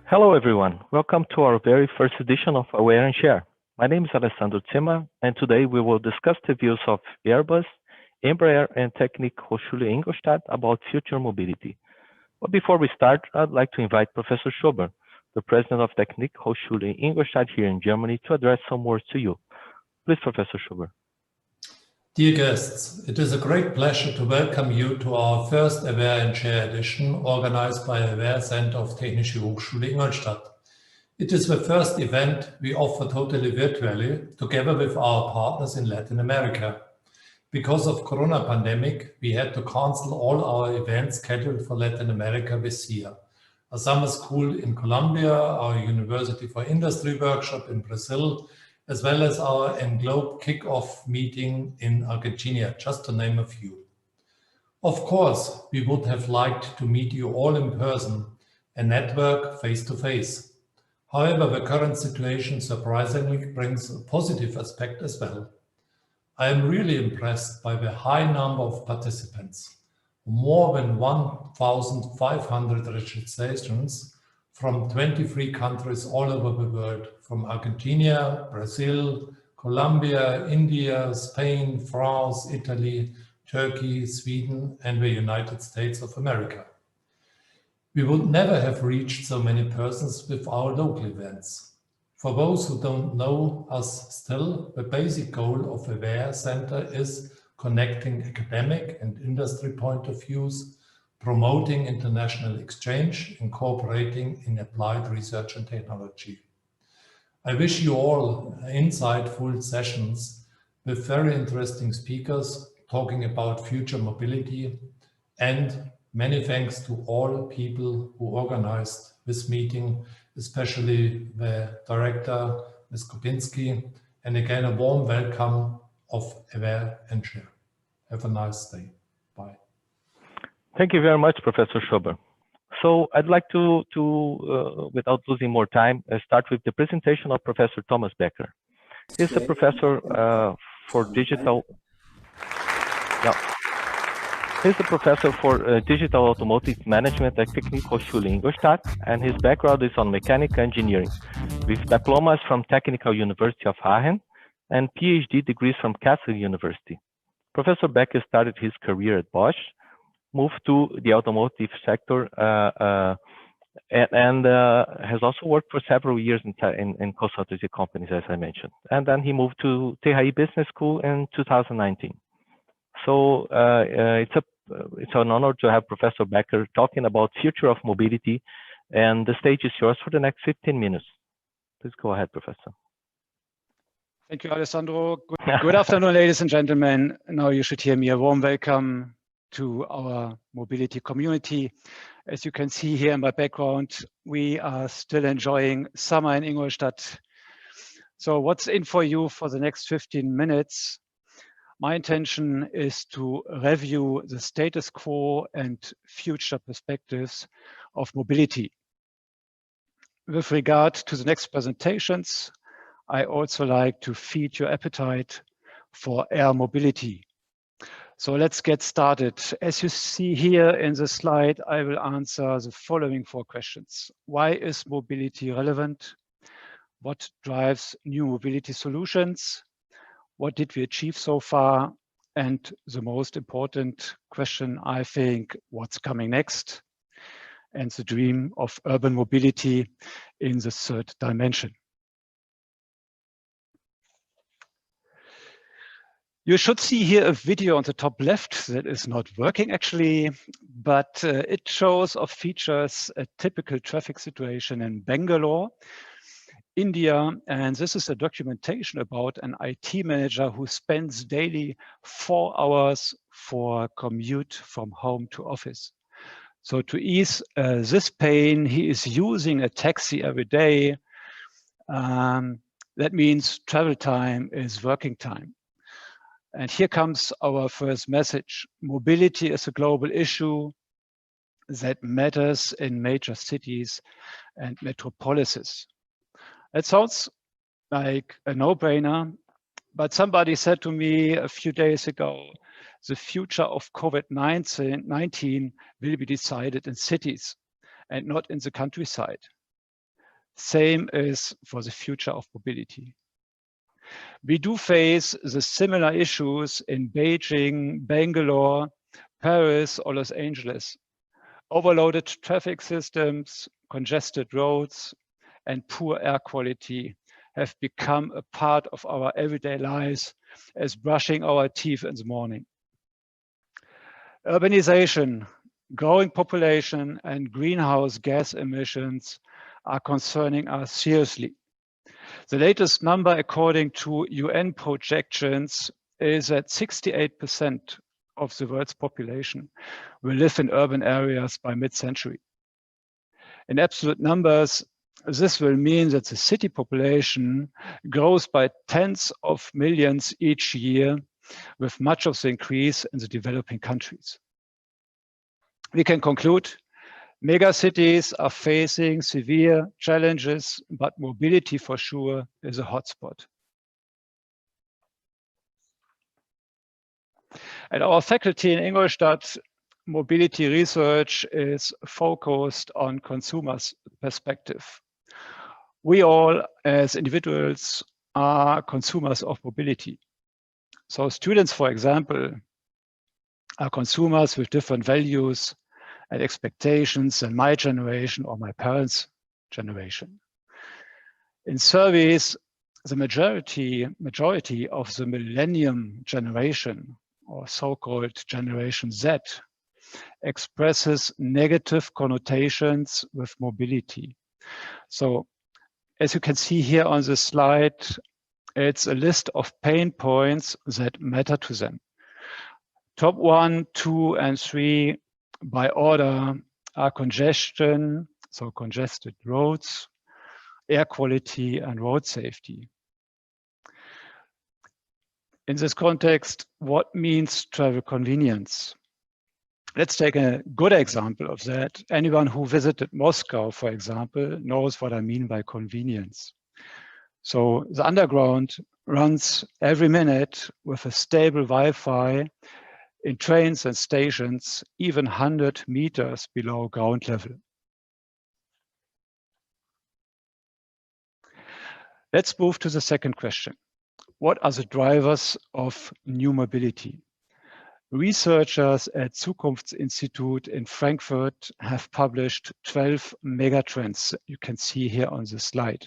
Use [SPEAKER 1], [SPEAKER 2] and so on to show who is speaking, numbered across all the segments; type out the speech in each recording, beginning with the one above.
[SPEAKER 1] Hello everyone, welcome to our very first edition of Aware and Share. My name is Alessandro Zimmer, and today we will discuss the views of Airbus, Embraer and Technik Hochschule Ingolstadt about future mobility. But before we start, I'd like to invite Professor Schober, the president of Technik Hochschule Ingolstadt here in Germany, to address some words to you. Please, Professor Schober.
[SPEAKER 2] Dear guests, it is a great pleasure to welcome you to our first Aware and Share edition organized by Aware Center of Technische Hochschule Ingolstadt. It is the first event we offer totally virtually together with our partners in Latin America. Because of Corona pandemic, we had to cancel all our events scheduled for Latin America this year. A summer school in Colombia, our University for Industry workshop in Brazil, as well as our Englobe kickoff meeting in Argentina, just to name a few. Of course, we would have liked to meet you all in person and network face-to-face. However, the current situation surprisingly brings a positive aspect as well. I am really impressed by the high number of participants. More than 1,500 registrations from 23 countries all over the world, from Argentina, Brazil, Colombia, India, Spain, France, Italy, Turkey, Sweden, and the United States of America. We would never have reached so many persons with our local events. For those who don't know us still, the basic goal of the Aware Center is connecting academic and industry point of views, promoting international exchange, and cooperating in applied research and technology. I wish you all insightful sessions with very interesting speakers talking about future mobility, and many thanks to all people who organized this meeting, especially the director, Ms. Kopinski, and again a warm welcome of Aware and Share. Have a nice day. Bye.
[SPEAKER 1] Thank you very much, Professor Schober. So I'd like to without losing more time, start with the presentation of Professor Thomas Becker. He's a professor for digital. He's a professor for digital automotive management at Technik Hochschule Ingolstadt, and his background is on mechanical engineering, with diplomas from Technical University of Aachen and PhD degrees from Kassel University. Professor Becker started his career at Bosch, moved to the automotive sector, and has also worked for several years in consultancy companies, as I mentioned. And then he moved to THI Business School in 2019. So it's an honor to have Professor Becker talking about future of mobility, and the stage is yours for the next 15 minutes. Please go ahead, Professor.
[SPEAKER 3] Thank you, Alessandro. Good afternoon, ladies and gentlemen. Now you should hear me a warm welcome to our mobility community. As you can see here in my background, we are still enjoying summer in Ingolstadt. So what's in for you for the next 15 minutes? My intention is to review the status quo and future perspectives of mobility. With regard to the next presentations, I also like to feed your appetite for air mobility. So let's get started. As you see here in the slide, I will answer the following 4 questions. Why is mobility relevant? What drives new mobility solutions? What did we achieve so far? And the most important question, I think, what's coming next? And the dream of urban mobility in the 3rd dimension. You should see here a video on the top left that is not working actually, but it shows or features a typical traffic situation in Bangalore, India, and this is a documentation about an IT manager who spends daily 4 hours for commute from home to office. So to ease this pain, he is using a taxi every day. That means travel time is working time. And here comes our first message. Mobility is a global issue that matters in major cities and metropolises. It sounds like a no-brainer, but somebody said to me a few days ago, the future of COVID-19 will be decided in cities and not in the countryside. Same is for the future of mobility. We do face the similar issues in Beijing, Bangalore, Paris, or Los Angeles. Overloaded traffic systems, congested roads, and poor air quality have become a part of our everyday lives as brushing our teeth in the morning. Urbanization, growing population, and greenhouse gas emissions are concerning us seriously. The latest number, according to UN projections, is that 68% of the world's population will live in urban areas by mid-century. In absolute numbers, this will mean that the city population grows by tens of millions each year, with much of the increase in the developing countries. We can conclude, megacities are facing severe challenges, but mobility for sure is a hotspot. At our faculty in Ingolstadt, mobility research is focused on consumers' perspective. We all, as individuals, are consumers of mobility. So students, for example, are consumers with different values and expectations than my generation or my parents' generation. In surveys, the majority of the millennium generation, or so-called Generation Z, expresses negative connotations with mobility. So, as you can see here on the slide, it's a list of pain points that matter to them. Top 1, 2, and 3 by order are congestion, so congested roads, air quality, and road safety. In this context, what means travel convenience? Let's take a good example of that. Anyone who visited Moscow, for example, knows what I mean by convenience. So the underground runs every minute with a stable Wi-Fi in trains and stations, even 100 meters below ground level. Let's move to the second question. What are the drivers of new mobility? Researchers at Zukunftsinstitut in Frankfurt have published 12 megatrends you can see here on the slide.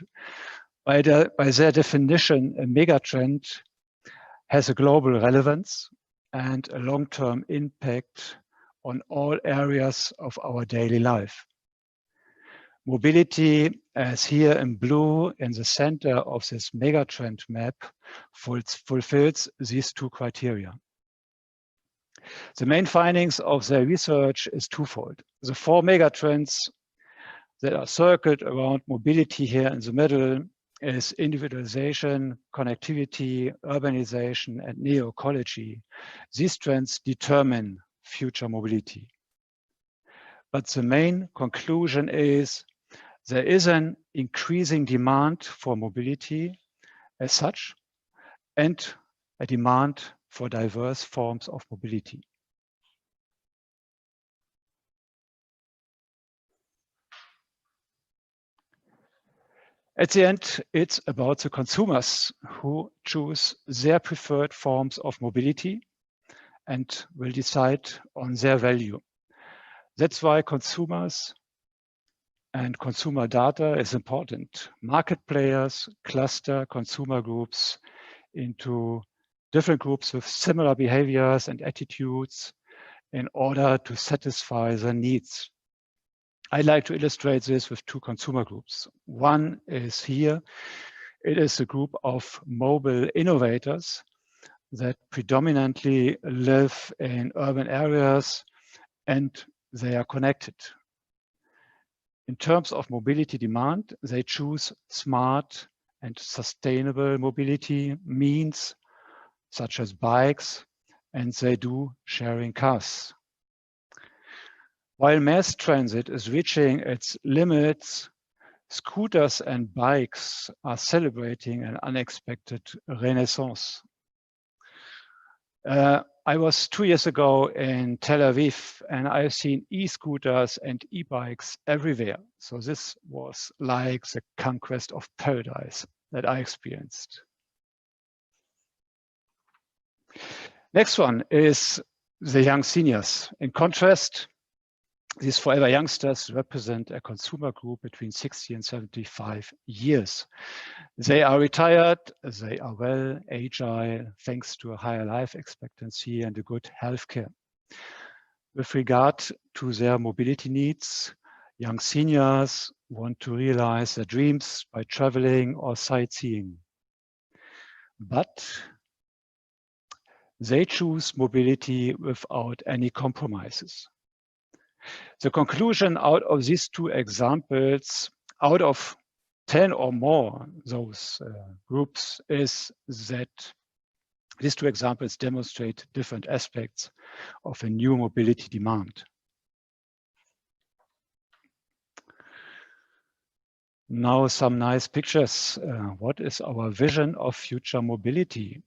[SPEAKER 3] By their definition, a megatrend has a global relevance and a long-term impact on all areas of our daily life. Mobility, as here in blue in the center of this megatrend map, fulfills these two criteria. The main findings of their research is twofold. The 4 megatrends that are circled around mobility here in the middle is individualization, connectivity, urbanization, and neo-ecology. These trends determine future mobility. But the main conclusion is there is an increasing demand for mobility as such, and a demand for diverse forms of mobility. At the end, it's about the consumers who choose their preferred forms of mobility and will decide on their value. That's why consumers and consumer data is important. Market players cluster consumer groups into different groups with similar behaviors and attitudes in order to satisfy their needs. I'd like to illustrate this with 2 consumer groups. One is here. It is a group of mobile innovators that predominantly live in urban areas and they are connected. In terms of mobility demand, they choose smart and sustainable mobility means such as bikes, and they do sharing cars. While mass transit is reaching its limits, scooters and bikes are celebrating an unexpected renaissance. I was 2 years ago in Tel Aviv, and I've seen e-scooters and e-bikes everywhere. So this was like the conquest of paradise that I experienced. Next one is the young seniors. In contrast, these forever youngsters represent a consumer group between 60 and 75 years. They are retired, they are well, agile, thanks to a higher life expectancy and a good healthcare. With regard to their mobility needs, young seniors want to realize their dreams by traveling or sightseeing. But they choose mobility without any compromises. The conclusion out of these two examples, out of 10 or more those groups, is that these two examples demonstrate different aspects of a new mobility demand. Now some nice pictures. What is our vision of future mobility?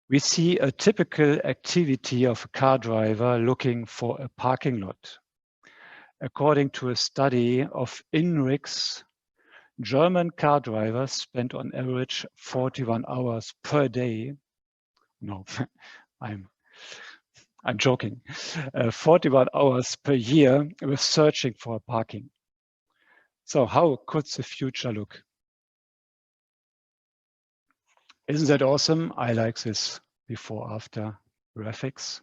[SPEAKER 3] We see a typical activity of a car driver looking for a parking lot. According to a study of InRix, German car drivers spend on average 41 hours per day. No, I'm joking. 41 hours per year with searching for parking. So how could the future look? Isn't that awesome? I like this before-after graphics.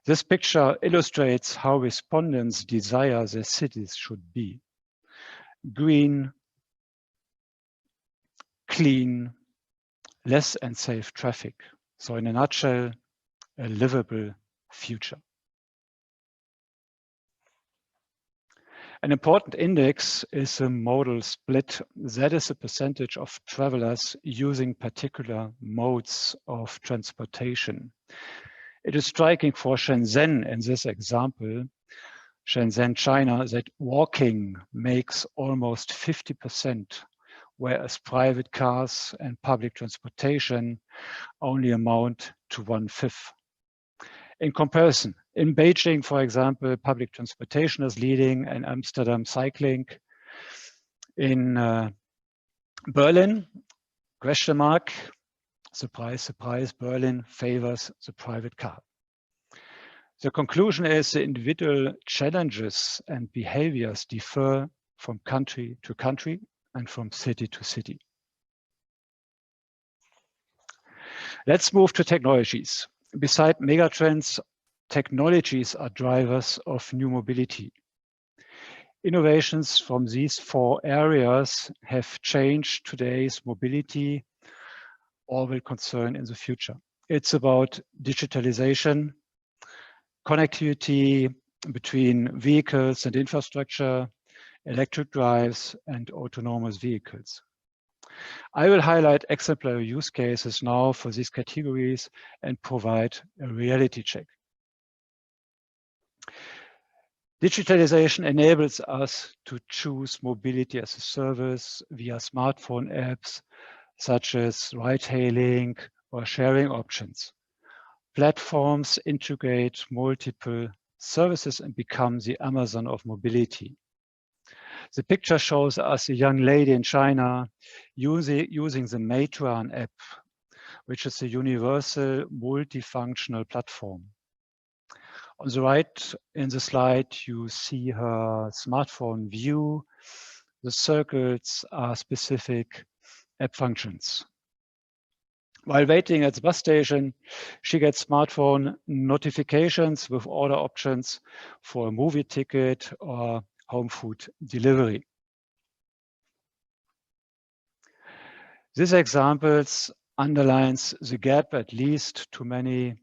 [SPEAKER 3] This picture illustrates how respondents desire their cities should be. Green, clean, less and safe traffic. So in a nutshell, a livable future. An important index is a modal split. That is the percentage of travelers using particular modes of transportation. It is striking for Shenzhen in this example, Shenzhen, China, that walking makes almost 50%, whereas private cars and public transportation only amount to 1/5. In comparison, in Beijing, for example, public transportation is leading, and Amsterdam cycling. In Berlin, question mark, surprise, surprise, Berlin favors the private car. The conclusion is the individual challenges and behaviors differ from country to country and from city to city. Let's move to technologies. Beside megatrends, technologies are drivers of new mobility. Innovations from these 4 areas have changed today's mobility or will concern in the future. It's about digitalization, connectivity between vehicles and infrastructure, electric drives, and autonomous vehicles. I will highlight exemplary use cases now for these categories and provide a reality check. Digitalization enables us to choose mobility as a service via smartphone apps, such as ride-hailing or sharing options. Platforms integrate multiple services and become the Amazon of mobility. The picture shows us a young lady in China using the Meituan app, which is a universal multifunctional platform. On the right in the slide, you see her smartphone view. The circles are specific app functions. While waiting at the bus station, she gets smartphone notifications with order options for a movie ticket or home food delivery. This examples underlines the gap, at least to many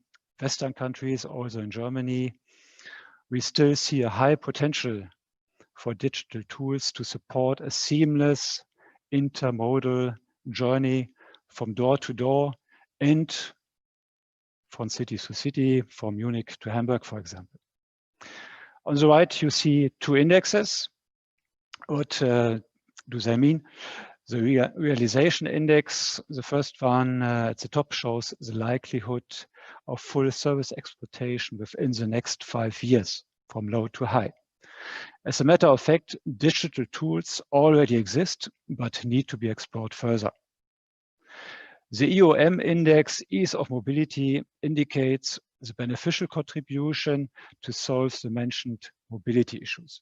[SPEAKER 3] Western countries, also in Germany. We still see a high potential for digital tools to support a seamless intermodal journey from door to door and from city to city, from Munich to Hamburg, for example. On the right, you see 2 indexes. What do they mean? The realization index, the first one at the top, shows the likelihood of full service exploitation within the next 5 years, from low to high. As a matter of fact, digital tools already exist, but need to be explored further. The EOM index, ease of mobility, indicates the beneficial contribution to solve the mentioned mobility issues.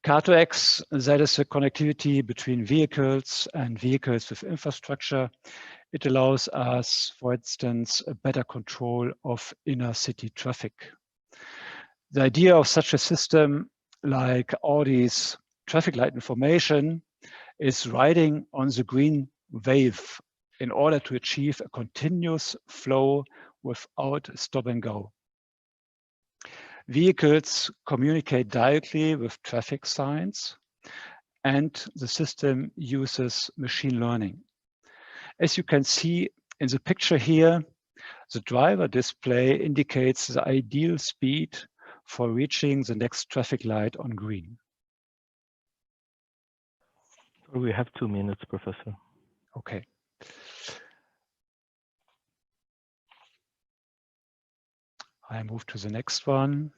[SPEAKER 3] Car2X, that is the connectivity between vehicles and vehicles with infrastructure. It allows us, for instance, a better control of inner city traffic. The idea of such a system, like Audi's traffic light information, is riding on the green wave in order to achieve a continuous flow without stop and go. Vehicles communicate directly with traffic signs, and the system uses machine learning. As you can see in the picture here, the driver display indicates the ideal speed for reaching the next traffic light on green.
[SPEAKER 1] We have 2 minutes, Professor.
[SPEAKER 3] Okay. I move to the next one.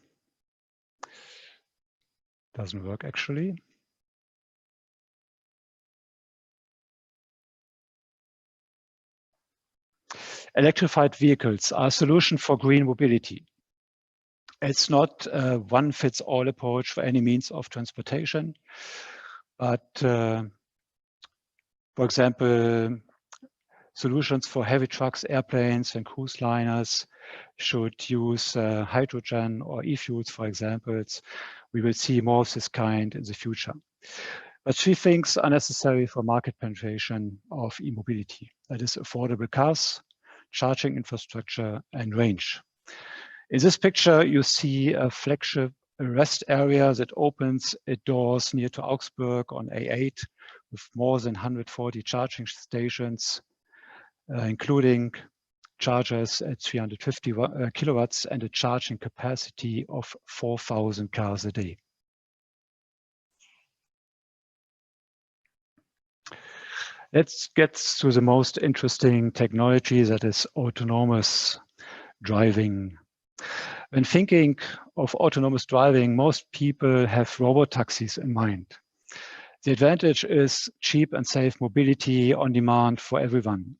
[SPEAKER 3] Doesn't work actually. Electrified vehicles are a solution for green mobility. It's not a one-fits-all approach for any means of transportation, but for example, solutions for heavy trucks, airplanes, and cruise liners should use hydrogen or e-fuels, for example. We will see more of this kind in the future. But 3 things are necessary for market penetration of e-mobility. That is affordable cars, charging infrastructure, and range. In this picture, you see a flagship rest area that opens its doors near to Augsburg on A8 with more than 140 charging stations, including chargers at 350 kilowatts and a charging capacity of 4,000 cars a day. Let's get to the most interesting technology, that is autonomous driving. When thinking of autonomous driving, most people have robotaxis in mind. The advantage is cheap and safe mobility on demand for everyone,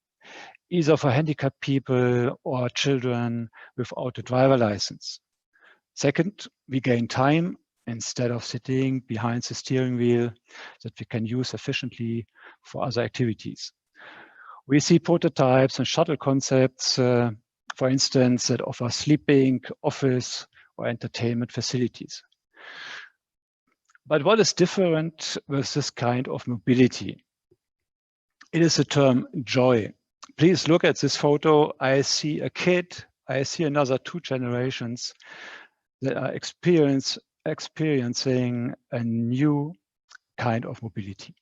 [SPEAKER 3] either for handicapped people or children without a driver license. Second, we gain time instead of sitting behind the steering wheel that we can use efficiently for other activities. We see prototypes and shuttle concepts, for instance, that offer sleeping, office, or entertainment facilities. But what is different with this kind of mobility? It is the term joy. Please look at this photo. I see a kid, I see another 2 generations that are experiencing a new kind of mobility.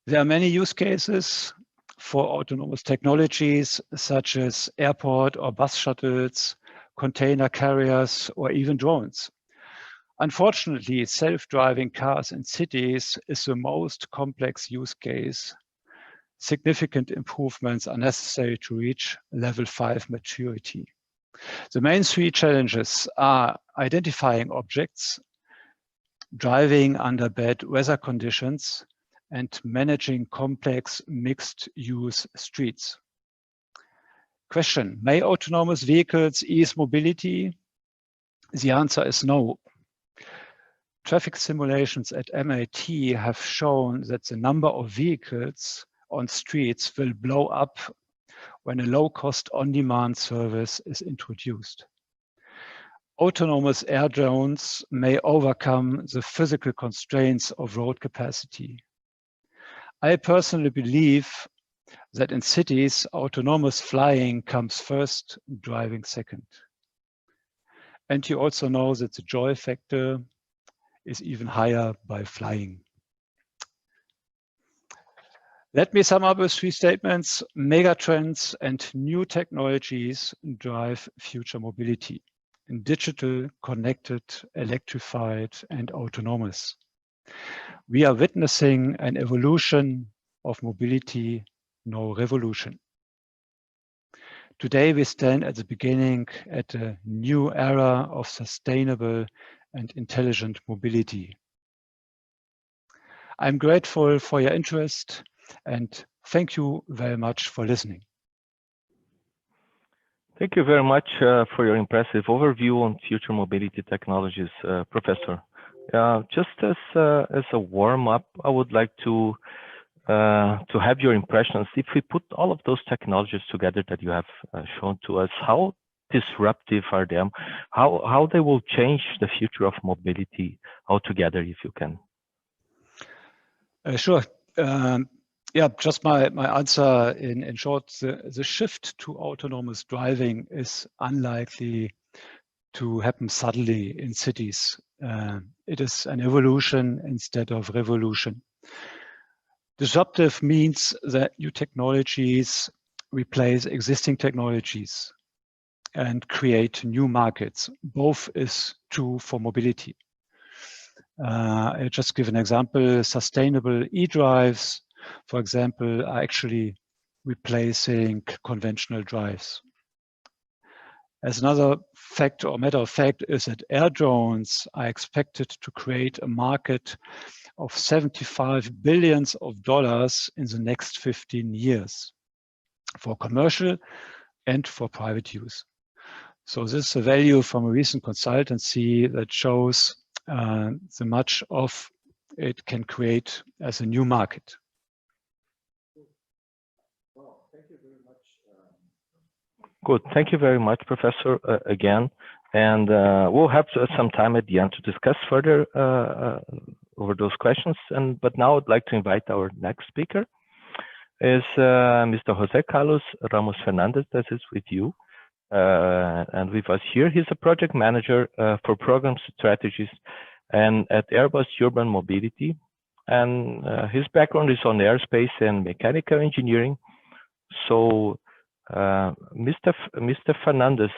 [SPEAKER 3] There are many use cases for autonomous technologies, such as airport or bus shuttles, container carriers, or even drones. Unfortunately, self-driving cars in cities is the most complex use case. Significant improvements are necessary to reach level 5 maturity. The main 3 challenges are identifying objects, driving under bad weather conditions, and managing complex mixed-use streets. Question: may autonomous vehicles ease mobility? The answer is no. Traffic simulations at MIT have shown that the number of vehicles on streets will blow up when a low-cost on-demand service is introduced. Autonomous air drones may overcome the physical constraints of road capacity. I personally believe that in cities, autonomous flying comes first, driving second. And you also know that the joy factor is even higher by flying. Let me sum up with 3 statements. Megatrends and new technologies drive future mobility. digital, connected, electrified, and autonomous. We are witnessing an evolution of mobility, no revolution. Today, we stand at the beginning at a new era of sustainable and intelligent mobility. I'm grateful for your interest and thank you very much for listening.
[SPEAKER 1] Thank you very much for your impressive overview on future mobility technologies, Professor. Just as a warm-up, I would like to have your impressions. If we put all of those technologies together that you have shown to us, how disruptive are them? How they will change the future of mobility altogether, if you can?
[SPEAKER 3] Sure. Yeah, just my answer in short, the shift to autonomous driving is unlikely to happen suddenly in cities. It is an evolution instead of revolution. Disruptive means that new technologies replace existing technologies and create new markets. Both is true for mobility. I'll just give an example. Sustainable e-drives, for example, are actually replacing conventional drives. As another fact or matter of fact is that air drones are expected to create a market of $75 billion in the next 15 years for commercial and for private use. So this is a value from a recent consultancy that shows the much of it can create as a new market.
[SPEAKER 1] Well, thank you very much. Good. Thank you very much, Professor, again. And we'll have some time at the end to discuss further over those questions. But now I'd like to invite our next speaker, is Mr. José Carlos Ramos Fernández, that is with you. And with us here, he's a project manager for program strategies and at Airbus Urban Mobility. And his background is on aerospace and mechanical engineering. So Mr. Fernandez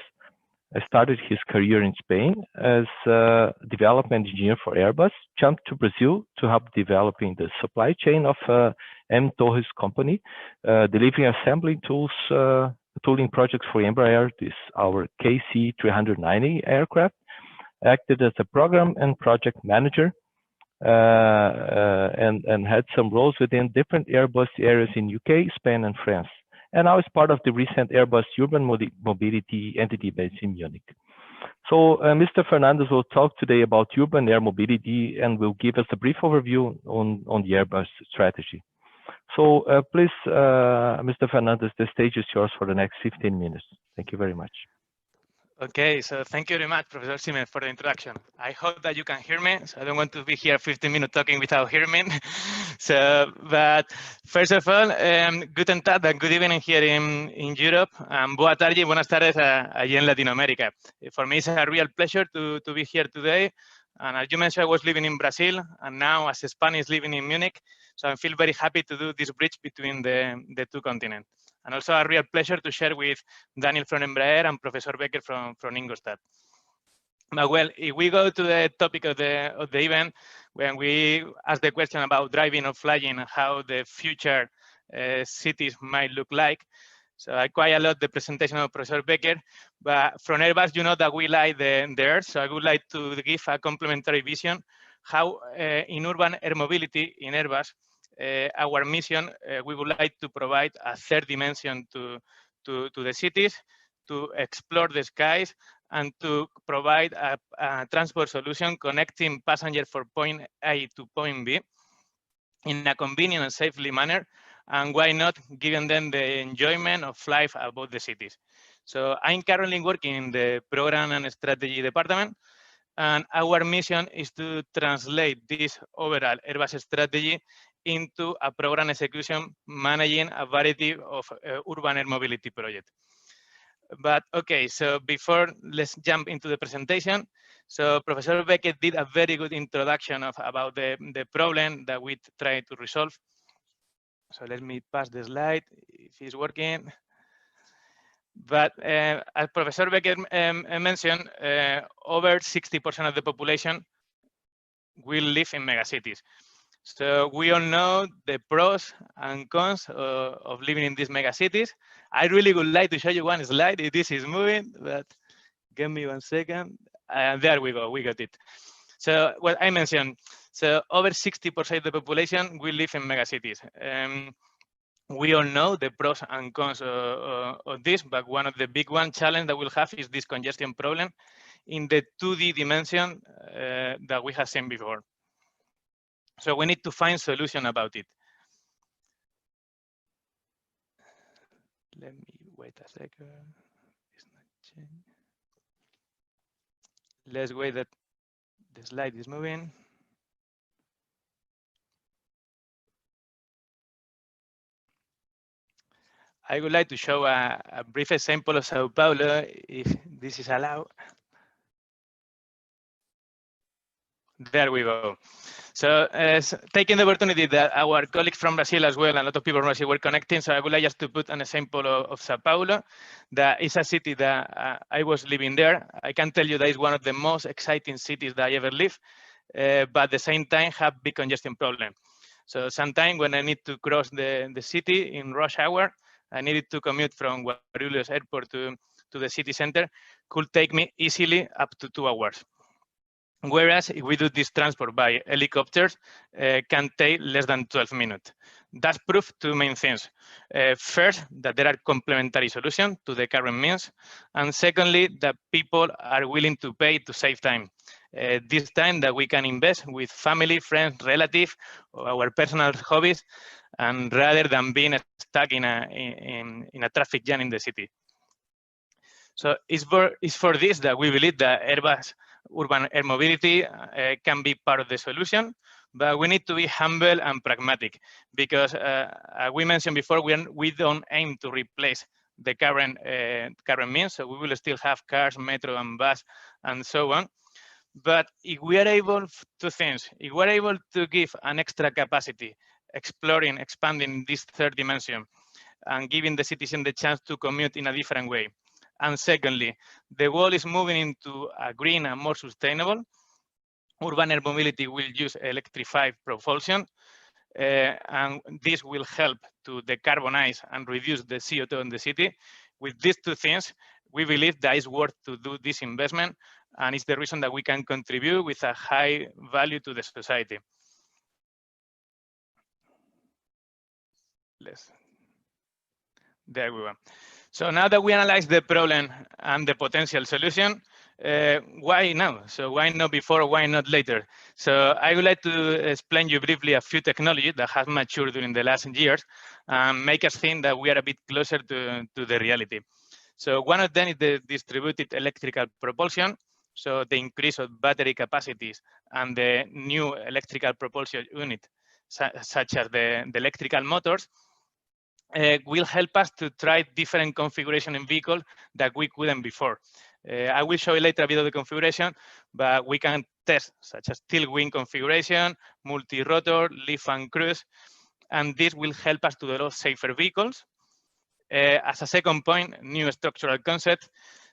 [SPEAKER 1] started his career in Spain as a development engineer for Airbus, jumped to Brazil to help developing the supply chain of M. Torres company, delivering assembly tooling projects for Embraer, our KC-390 aircraft, acted as a program and project manager, and had some roles within different Airbus areas in UK, Spain, and France. And now is part of the recent Airbus Urban Mobility entity based in Munich. So Mr. Fernandez will talk today about urban air mobility and will give us a brief overview on the Airbus strategy. So please, Mr. Fernandez, the stage is yours for the next 15 minutes. Thank you very much.
[SPEAKER 4] Okay, so thank you very much, Professor Siemens, for the introduction. I hope that you can hear me. So I don't want to be here 15 minutes talking without hearing me. So, but first of all, guten Tag and good evening here in Europe. Boa tarde, buenas tardes allí en Latinoamérica. For me, it's a real pleasure to be here today. And as you mentioned, I was living in Brazil, and now as a Spanish living in Munich. So I feel very happy to do this bridge between the two continents. And also a real pleasure to share with Daniel from Embraer and Professor Becker from Ingolstadt. But well, if we go to the topic of the event, when we ask the question about driving or flying and how the future cities might look like, so I quite a lot the presentation of Professor Becker, but from Airbus, you know that we like the Earth, so I would like to give a complementary vision how in urban air mobility in Airbus, our mission, we would like to provide a third dimension to the cities, to explore the skies, and to provide a transport solution connecting passengers from point A to point B in a convenient and safely manner, and why not giving them the enjoyment of life about the cities. So I'm currently working in the Program and Strategy Department, and our mission is to translate this overall Airbus strategy into a program execution managing a variety of urban air mobility projects. But okay, so before let's jump into the presentation. So Professor Becker did a very good introduction about the problem that we try to resolve. So let me pass the slide if it's working. But as Professor Becker mentioned, over 60% of the population will live in megacities. So we all know the pros and cons of living in these megacities. I really would like to show you one slide. This is moving, but give me 1 second. There we go, we got it. So what I mentioned, so over 60% of the population will live in megacities. We all know the pros and cons of this, but one of the big challenge that we'll have is this congestion problem in the 2D dimension that we have seen before. So we need to find solution about it. Let me wait a second. It's not changing. Let's wait that the slide is moving. I would like to show a brief example of Sao Paulo, if this is allowed. There we go. So taking the opportunity that our colleagues from Brazil as well, and a lot of people from Brazil were connecting, so I would like just to put an example of Sao Paulo. That is a city that I was living there. I can tell you that it's one of the most exciting cities that I ever lived, but at the same time have big congestion problem. So sometimes when I need to cross the city in rush hour, I needed to commute from Guarulhos Airport to the city center, could take me easily up to 2 hours. Whereas if we do this transport by helicopters, can take less than 12 minutes. That's proof two main things. First, that there are complementary solutions to the current means. And secondly, that people are willing to pay to save time. This time that we can invest with family, friends, relatives, or our personal hobbies, and rather than being stuck in a traffic jam in the city. So it's for this that we believe that Airbus urban air mobility can be part of the solution, but we need to be humble and pragmatic because we mentioned before, we don't aim to replace the current means, so we will still have cars, metro and bus and so on. But if we are able to things, if we're able to give an extra capacity, expanding this third dimension and giving the citizen the chance to commute in a different way. And secondly, the world is moving into a green and more sustainable. Urban air mobility will use electrified propulsion, and this will help to decarbonize and reduce the CO2 in the city. With these two things, we believe that it's worth to do this investment, and it's the reason that we can contribute with a high value to the society. There we go. So now that we analyze the problem and the potential solution, why now? So why not before, why not later? So I would like to explain you briefly a few technologies that have matured during the last years and make us think that we are a bit closer to the reality. So one of them is the distributed electrical propulsion. So the increase of battery capacities and the new electrical propulsion unit, such as the electrical motors, will help us to try different configuration in vehicles that we couldn't before. I will show you later a bit of the configuration, but we can test such as tilt wing configuration, multi-rotor, lift and cruise, and this will help us to develop safer vehicles. As a second point, new structural concept.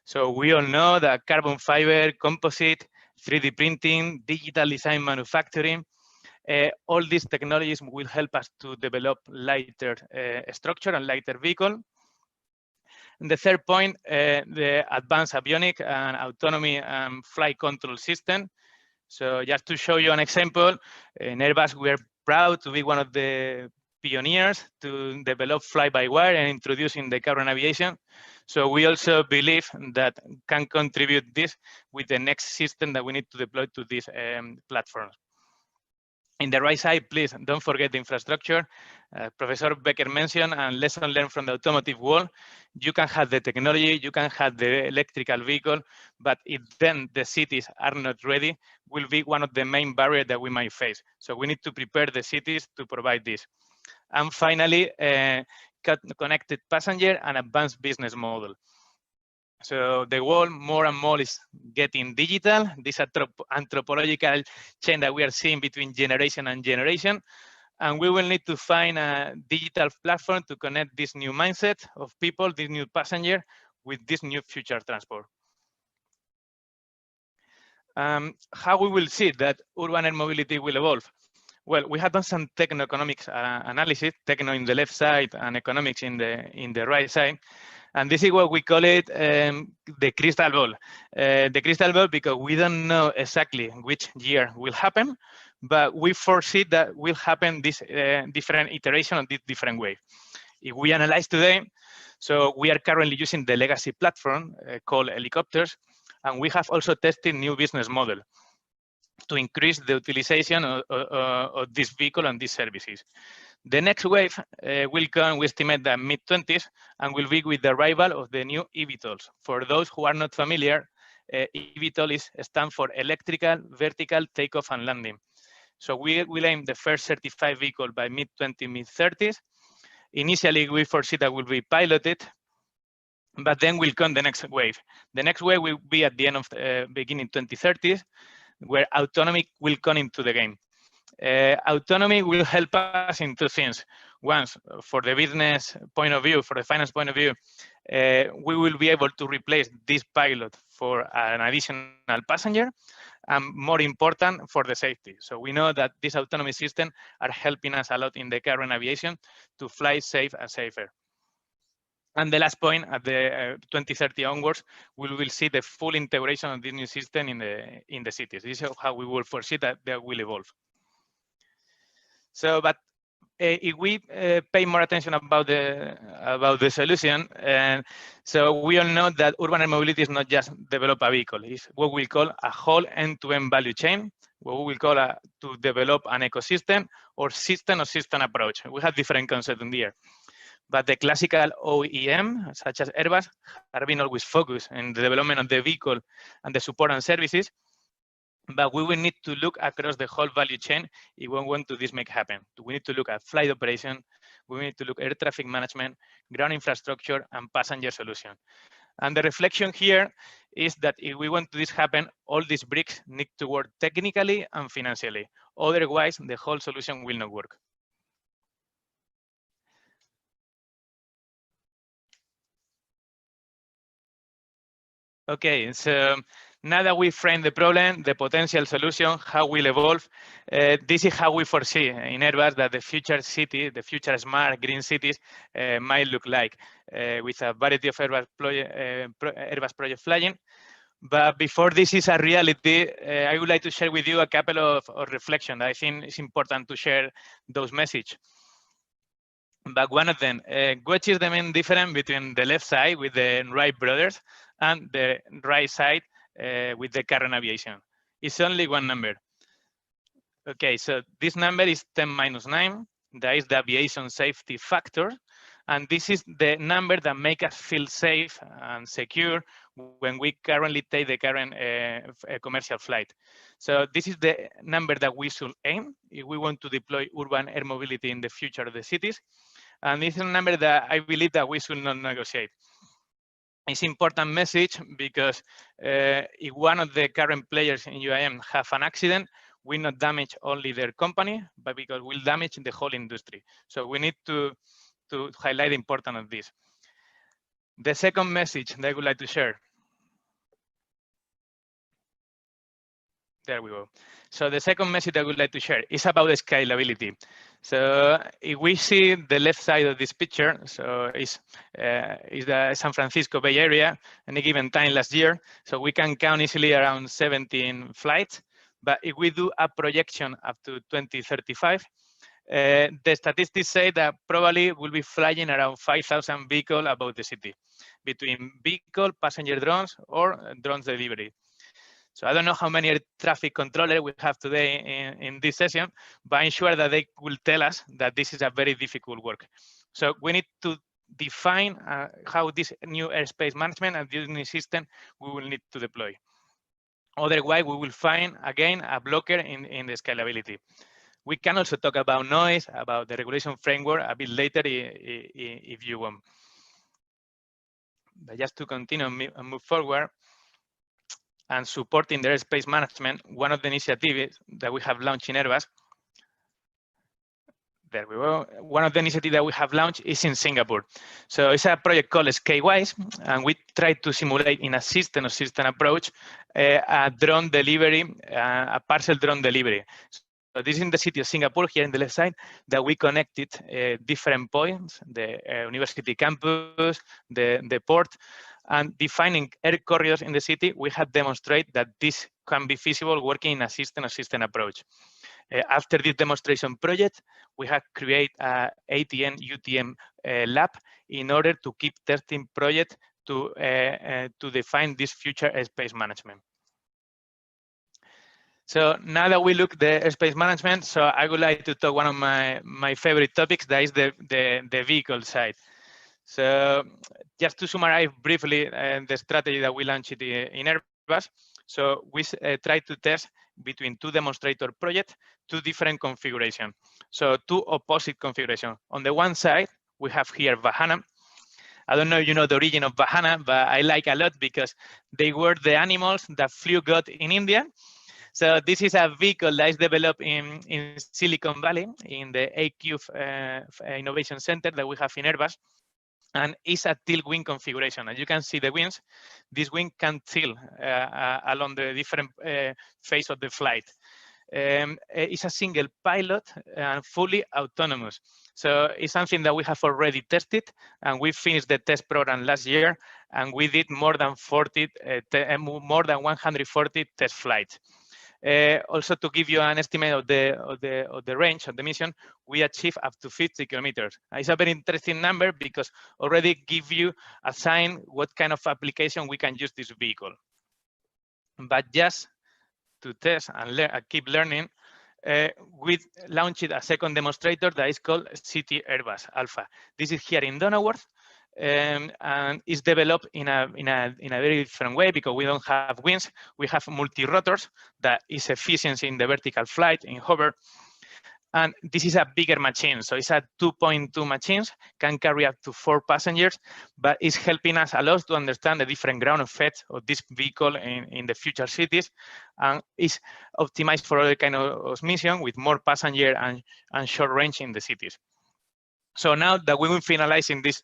[SPEAKER 4] So we all know that carbon fiber, composite, 3D printing, digital design manufacturing, all these technologies will help us to develop lighter structure and lighter vehicle. And the third point, the advanced avionic and autonomy and flight control system. So just to show you an example, in Airbus, we are proud to be one of the pioneers to develop fly-by-wire and introducing the current aviation. So we also believe that can contribute this with the next system that we need to deploy to these platforms. In the right side, please don't forget the infrastructure. Professor Becker mentioned and lesson learned from the automotive world. You can have the technology, you can have the electrical vehicle, but if then the cities are not ready, will be one of the main barriers that we might face. So we need to prepare the cities to provide this. And finally, connected passenger and advanced business model. So the world more and more is getting digital. This anthropological change that we are seeing between generation and generation. And we will need to find a digital platform to connect this new mindset of people, this new passenger, with this new future transport. How we will see that urban air mobility will evolve? Well, we have done some techno-economics analysis, techno in the left side and economics in the right side. And this is what we call it the crystal ball. The crystal ball because we don't know exactly which year will happen, but we foresee that will happen this different iteration of this different way. If we analyze today, so we are currently using the legacy platform called helicopters, and we have also tested new business model to increase the utilization of this vehicle and these services. The next wave will come, we estimate that mid-20s, and will be with the arrival of the new eVTOLs. For those who are not familiar, eVTOL stands for electrical vertical takeoff and landing. So we will aim the first certified vehicle by mid-20s, mid-30s. Initially, we foresee that will be piloted, but then will come the next wave. The next wave will be at the end of the beginning 2030s, where autonomy will come into the game. Autonomy will help us in two things. One, for the business point of view, for the finance point of view, we will be able to replace this pilot for an additional passenger, and more important, for the safety. So we know that these autonomy systems are helping us a lot in the current aviation to fly safe and safer. And the last point, at the 2030 onwards, we will see the full integration of this new system in the cities. This is how we will foresee that they will evolve. So, but if we pay more attention about the solution, and so we all know that urban air mobility is not just develop a vehicle; it's what we call a whole end-to-end value chain. What we will call to develop an ecosystem or system approach. We have different concepts in here. But the classical OEM, such as Airbus, have been always focused on the development of the vehicle and the support and services. But we will need to look across the whole value chain if we want to this make happen. We need to look at flight operation, we need to look at air traffic management, ground infrastructure, and passenger solution. And the reflection here is that if we want this happen, all these bricks need to work technically and financially. Otherwise, the whole solution will not work. Okay, so now that we frame the problem, the potential solution, how we'll evolve, this is how we foresee in Airbus that the future city, the future smart green cities might look like, with a variety of Airbus project flying. But before this is a reality, I would like to share with you a couple of reflections. I think it's important to share those messages. But one of them, what is the main difference between the left side with the Wright brothers and the right side with the current aviation? It's only one number. Okay, so this number is 10 minus 9. That is the aviation safety factor. And this is the number that makes us feel safe and secure when we currently take the current commercial flight. So this is the number that we should aim if we want to deploy urban air mobility in the future of the cities. And this is a number that I believe that we should not negotiate. It's an important message because if one of the current players in UAM have an accident, we not damage only their company, but because we'll damage the whole industry. So we need to highlight the importance of this. The second message that I would like to share. There we go. So the second message I would like to share is about the scalability. So if we see the left side of this picture, so is the San Francisco Bay Area, at a given time last year. So we can count easily around 17 flights. But if we do a projection up to 2035, the statistics say that probably we'll be flying around 5,000 vehicles above the city, between vehicle, passenger drones, or drones delivery. So I don't know how many air traffic controllers we have today in this session, but I'm sure that they will tell us that this is a very difficult work. So we need to define how this new airspace management and this new system we will need to deploy. Otherwise, we will find, again, a blocker in the scalability. We can also talk about noise, about the regulation framework a bit later if you want. But just to continue and move forward, and supporting the airspace management, one of the initiatives that we have launched in Airbus, there we go. One of the initiatives that we have launched is in Singapore. So it's a project called Skywise, and we try to simulate in a system approach a drone delivery, a parcel drone delivery. So this is in the city of Singapore, here in the left side, that we connected different points, the university campus, the port, and defining air corridors in the city. We have demonstrated that this can be feasible working in a system approach. After this demonstration project, we have created a ATN UTM lab in order to keep testing project to define this future airspace management. So now that we look at the airspace management, so I would like to talk one of my favorite topics, that is the vehicle side. So just to summarize briefly the strategy that we launched in Airbus. So we tried to test between two demonstrator projects, two different configurations. So two opposite configurations. On the one side, we have here Vahana. I don't know if you know the origin of Vahana, but I like a lot because they were the animals that flew God in India. So this is a vehicle that is developed in Silicon Valley, in the AQ Innovation Center that we have in Airbus. And it's a tilt wing configuration. As you can see the wings, this wing can tilt along the different phase of the flight. It's a single pilot and fully autonomous. So it's something that we have already tested, and we finished the test program last year, and we did more than 140 test flights. Also, to give you an estimate of the range of the mission, we achieved up to 50 kilometers. It's a very interesting number because already give you a sign what kind of application we can use this vehicle. But just to test and keep learning, we launched a second demonstrator that is called City Airbus Alpha. This is here in Donauwörth. And it's developed in a very different way because we don't have wings. We have multi-rotors that is efficiency in the vertical flight, in hover. And this is a bigger machine. So it's a 2.2 machines, can carry up to 4 passengers, but it's helping us a lot to understand the different ground effects of this vehicle in the future cities. And it's optimized for other kind of mission with more passenger and short range in the cities. So now that we will finalizing this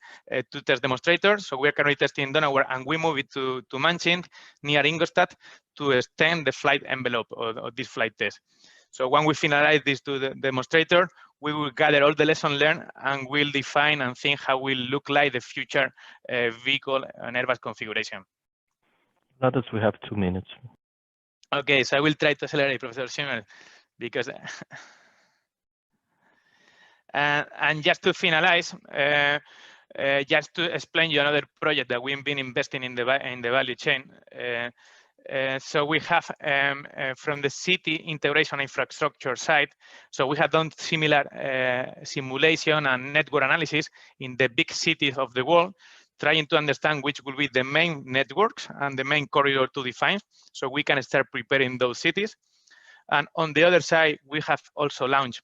[SPEAKER 4] two test demonstrators, so we're currently testing in Donauwörth, and we move it to Moczydlower near Ingolstadt to extend the flight envelope of this flight test. So when we finalize these two demonstrator, we will gather all the lessons learned and we'll define and think how will look like the future vehicle and Airbus configuration.
[SPEAKER 1] That we have 2 minutes.
[SPEAKER 4] Okay, so I will try to accelerate, Professor Schimmer, because. And just to finalize, just to explain you another project that we've been investing in the value chain. So we have from the city integration infrastructure side. So we have done similar simulation and network analysis in the big cities of the world, trying to understand which will be the main networks and the main corridor to define, so we can start preparing those cities. And on the other side, we have also launched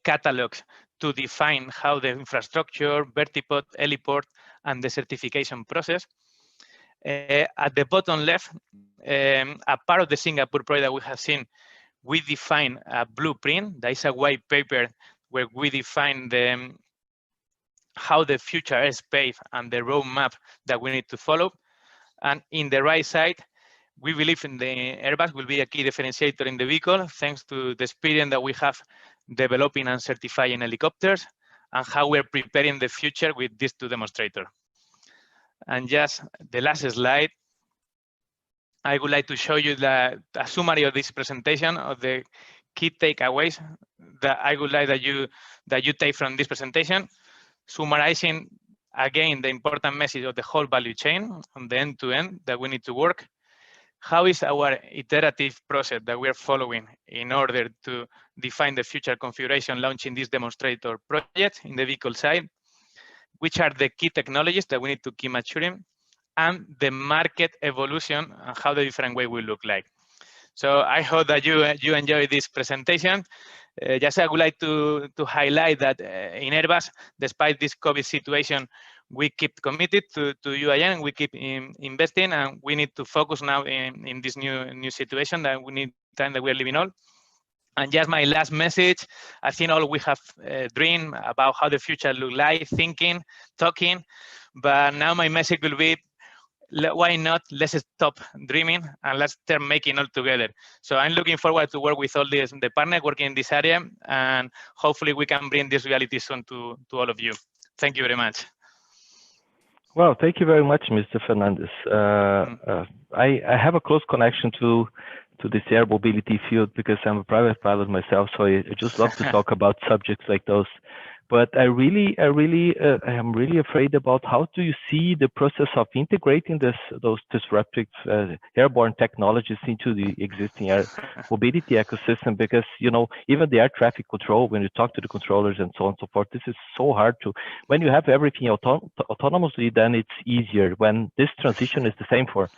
[SPEAKER 4] catalogs to define how the infrastructure, vertiport, heliport, and the certification process. At the bottom left, a part of the Singapore project that we have seen, we define a blueprint. That is a white paper where we define how the future airspace and the roadmap that we need to follow. And in the right side, we believe in the Airbus will be a key differentiator in the vehicle, thanks to the experience that we have developing and certifying helicopters, and how we're preparing the future with these two demonstrators. And just the last slide, I would like to show you a summary of this presentation of the key takeaways that I would like that you take from this presentation, summarizing again the important message of the whole value chain on the end-to-end that we need to work. How is our iterative process that we are following in order to define the future configuration launching this demonstrator project in the vehicle side? Which are the key technologies that we need to keep maturing? And the market evolution and how the different way will look like. So I hope that you enjoy this presentation. Just I would like to highlight that in Airbus, despite this COVID situation, we keep committed to UIN, we keep investing, and we need to focus now in this new situation that we need time that we are living on. And just my last message, I think all we have dreamed about how the future look like, thinking, talking, but now my message will be, why not, let's stop dreaming and let's start making all together. So I'm looking forward to work with all the partners working in this area, and hopefully we can bring this reality soon to all of you. Thank you very much.
[SPEAKER 1] Well, thank you very much, Mr. Fernandez. I have a close connection to this air mobility field because I'm a private pilot myself, so I just love to talk about subjects like those. But I am really afraid about how do you see the process of integrating those disruptive airborne technologies into the existing air mobility ecosystem, because even the air traffic control, when you talk to the controllers and so on and so forth, this is so hard to. When you have everything autonomously, then it's easier. When this transition is the same for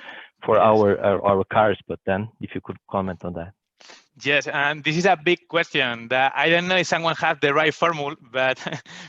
[SPEAKER 1] our cars, but then if you could comment on that.
[SPEAKER 4] Yes, and this is a big question that I don't know if someone has the right formula, but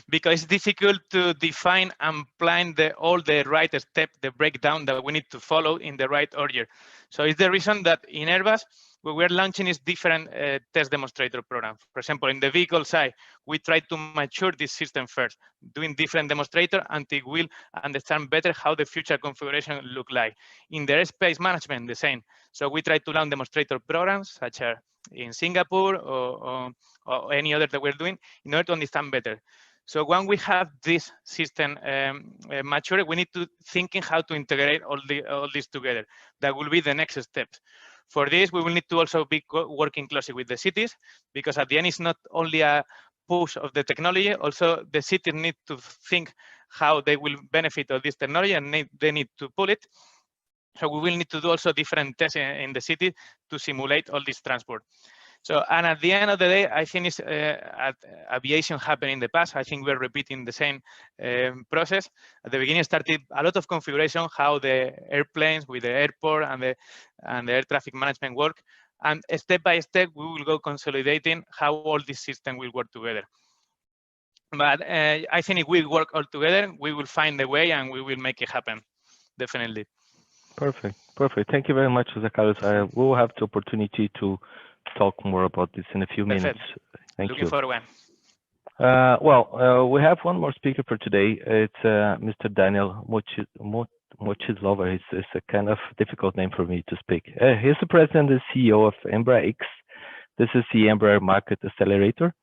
[SPEAKER 4] because it's difficult to define and plan all the right steps, the breakdown that we need to follow in the right order. So it's the reason that in Airbus, what we're launching is different test demonstrator program. For example, in the vehicle side, we try to mature this system first, doing different demonstrator until we'll understand better how the future configuration look like. In the airspace management, the same. So we try to launch demonstrator programs, such as in Singapore or any other that we're doing, in order to understand better. So when we have this system mature, we need to thinking how to integrate all this together. That will be the next steps. For this, we will need to also be working closely with the cities, because at the end, it's not only a push of the technology, also the cities need to think how they will benefit of this technology, and they need to pull it. So we will need to do also different tests in the city to simulate all this transport. So, and at the end of the day, I think it's aviation happened in the past. I think we're repeating the same process. At the beginning, started a lot of configuration, how the airplanes with the airport and the air traffic management work. And step by step, we will go consolidating how all this system will work together. But I think if we work all together, we will find the way and we will make it happen, definitely.
[SPEAKER 1] Perfect. Thank you very much, José Carlos. I will have the opportunity to talk more about this in a few minutes. Thank you.
[SPEAKER 4] Looking forward.
[SPEAKER 1] We have one more speaker for today. It's Mr. Daniel Moczydlower. It's a kind of difficult name for me to speak. He's the president and CEO of EmbraerX. This is the Embraer market accelerator.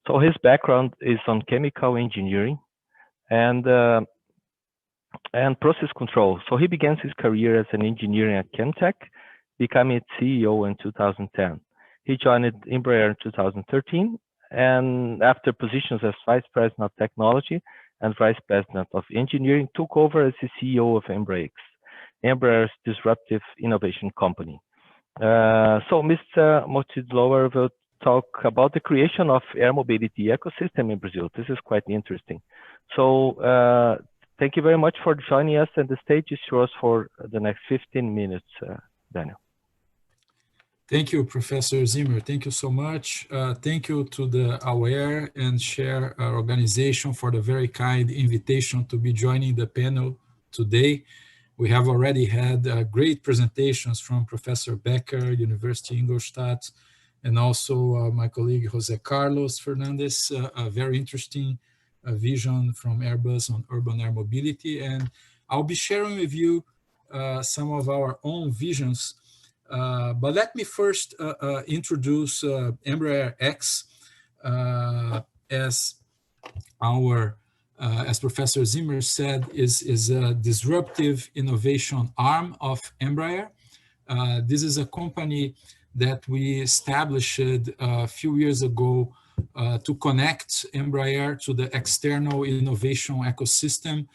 [SPEAKER 1] So his background is on chemical engineering and process control. So he began his career as an engineer at Chemtech, becoming its CEO in 2010. He joined Embraer in 2013, and after positions as Vice President of Technology and Vice President of Engineering, took over as the CEO of EmbraerX, Embraer's disruptive innovation company. So Mr. Moczydlower will talk about the creation of air mobility ecosystem in Brazil. This is quite interesting. So thank you very much for joining us, and the stage is yours for the next 15 minutes, Daniel.
[SPEAKER 5] Thank you, Professor Zimmer. Thank you so much. Thank you to the Aware and Share organization for the very kind invitation to be joining the panel today. We have already had great presentations from Professor Becker, University Ingolstadt, and also my colleague José Carlos Fernandez, a very interesting vision from Airbus on urban air mobility. And I'll be sharing with you some of our own visions. But let me first introduce EmbraerX as our, as Professor Zimmer said, is a disruptive innovation arm of Embraer. This is a company that we established a few years ago to connect Embraer to the external innovation ecosystem,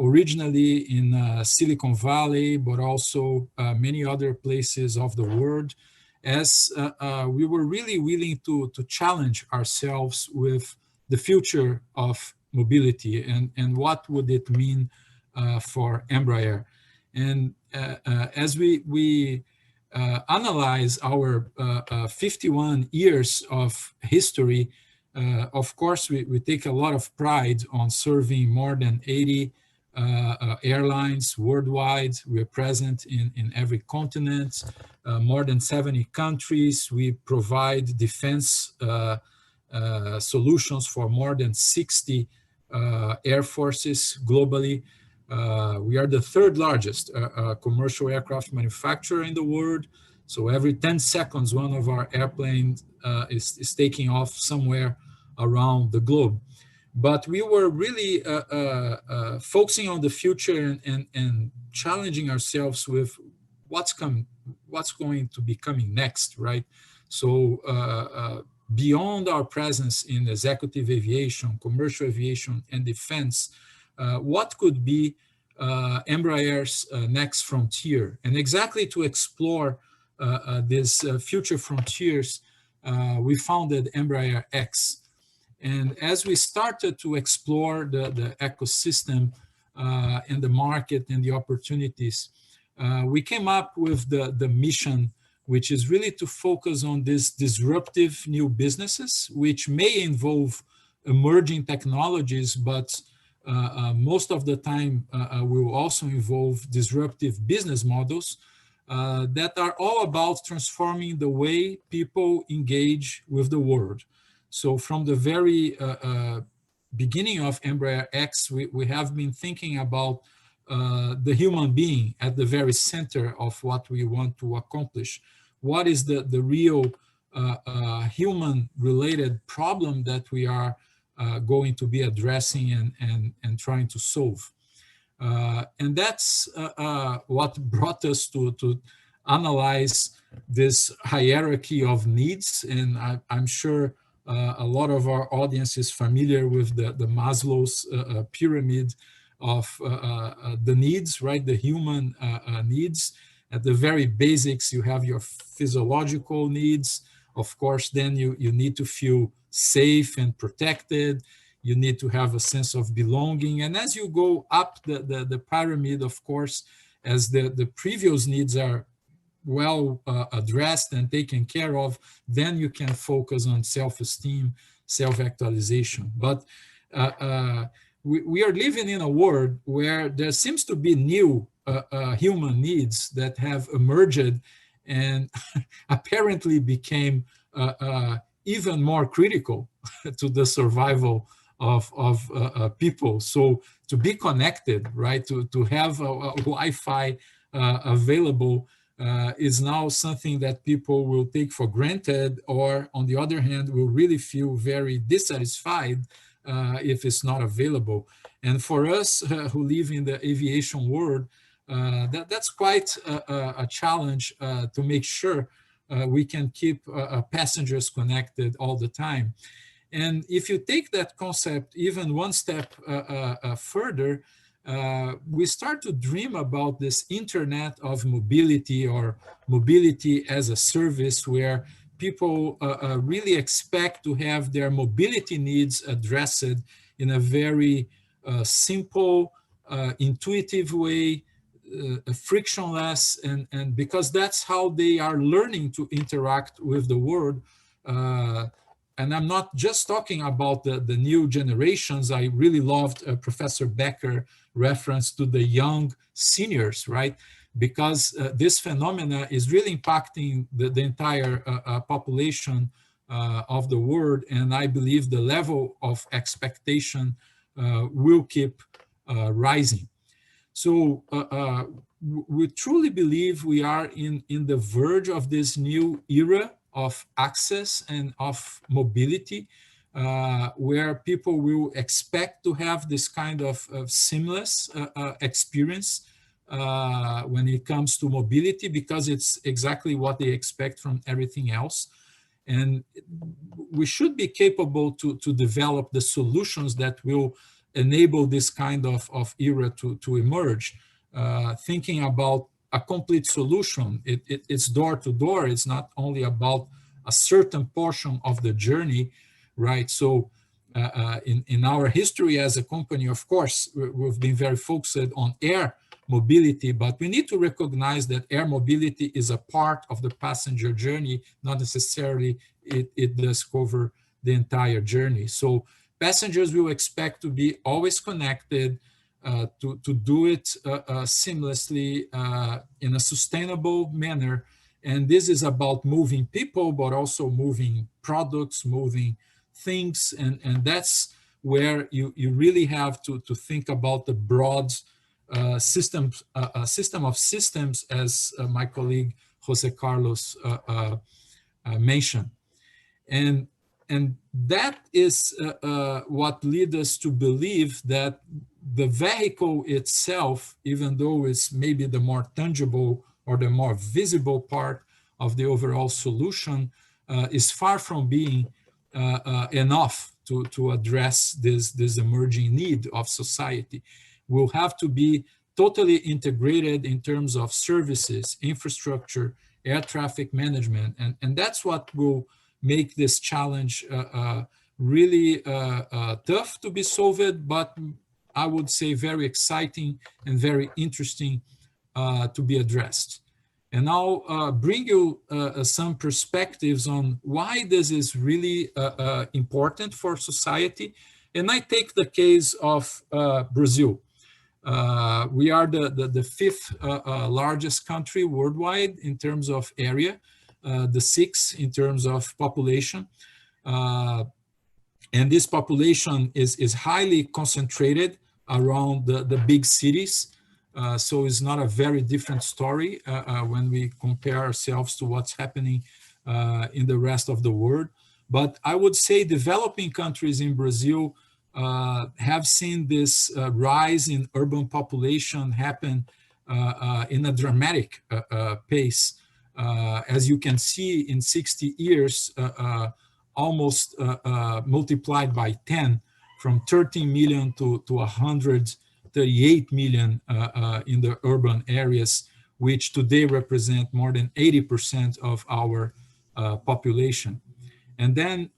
[SPEAKER 5] originally in Silicon Valley, but also many other places of the world, as we were really willing to challenge ourselves with the future of mobility and what would it mean for Embraer. And as we analyze our 51 years of history, of course, we take a lot of pride on serving more than 80 airlines worldwide. We are present in every continent, more than 70 countries. We provide defense solutions for more than 60 air forces globally. We are the third largest commercial aircraft manufacturer in the world. So every 10 seconds, one of our airplanes is taking off somewhere around the globe. But we were really focusing on the future and challenging ourselves with what's going to be coming next, right? So beyond our presence in executive aviation, commercial aviation, and defense, what could be Embraer's next frontier? And exactly to explore these future frontiers, we founded EmbraerX. And as we started to explore the ecosystem and the market and the opportunities, we came up with the mission, which is really to focus on these disruptive new businesses, which may involve emerging technologies, but most of the time will also involve disruptive business models that are all about transforming the way people engage with the world. So from the very beginning of EmbraerX, we have been thinking about the human being at the very center of what we want to accomplish. What is the real human-related problem that we are going to be addressing and trying to solve? And that's what brought us to analyze this hierarchy of needs. And I'm sure a lot of our audience is familiar with the Maslow's pyramid of the needs, right? The human needs. At the very basics, you have your physiological needs. Of course, then you need to feel safe and protected. You need to have a sense of belonging. And as you go up the pyramid, of course, as the previous needs are well addressed and taken care of, then you can focus on self-esteem, self-actualization. But we are living in a world where there seems to be new human needs that have emerged and apparently became even more critical to the survival of people. So to be connected, right, to have a Wi-Fi available is now something that people will take for granted, or on the other hand, will really feel very dissatisfied if it's not available. And for us who live in the aviation world, that's quite a challenge to make sure we can keep passengers connected all the time. And if you take that concept even one step further, we start to dream about this internet of mobility, or mobility as a service, where people really expect to have their mobility needs addressed in a very simple, intuitive way, frictionless, and because that's how they are learning to interact with the world. And I'm not just talking about the new generations. I really loved Professor Becker reference to the young seniors, right? Because this phenomena is really impacting the entire population of the world. And I believe the level of expectation will keep rising. So we truly believe we are in the verge of this new era of access and of mobility, where people will expect to have this kind of seamless experience when it comes to mobility, because it's exactly what they expect from everything else. And we should be capable to develop the solutions that will enable this kind of era to emerge, thinking about a complete solution. It's door to door. It's not only about a certain portion of the journey, right? So in our history as a company, of course, we've been very focused on air mobility, but we need to recognize that air mobility is a part of the passenger journey, not necessarily it does cover the entire journey. So passengers will expect to be always connected, to do it seamlessly in a sustainable manner. And this is about moving people, but also moving products, moving things. And that's where you really have to think about the broad system of systems, as my colleague José Carlos mentioned. And that is what leads us to believe that the vehicle itself, even though it's maybe the more tangible or the more visible part of the overall solution, is far from being enough to address this emerging need of society. We'll have to be totally integrated in terms of services, infrastructure, air traffic management, and that's what will make this challenge really tough to be solved, but I would say very exciting and very interesting to be addressed. And I'll bring you some perspectives on why this is really important for society. And I take the case of Brazil. We are the fifth largest country worldwide in terms of area, the sixth in terms of population. And this population is highly concentrated around the big cities. So it's not a very different story when we compare ourselves to what's happening in the rest of the world. But I would say developing countries in Brazil have seen this rise in urban population happen in a dramatic pace. As you can see, in 60 years, almost multiplied by 10, from 13 million to 138 million in the urban areas, which today represent more than 80% of our population. And then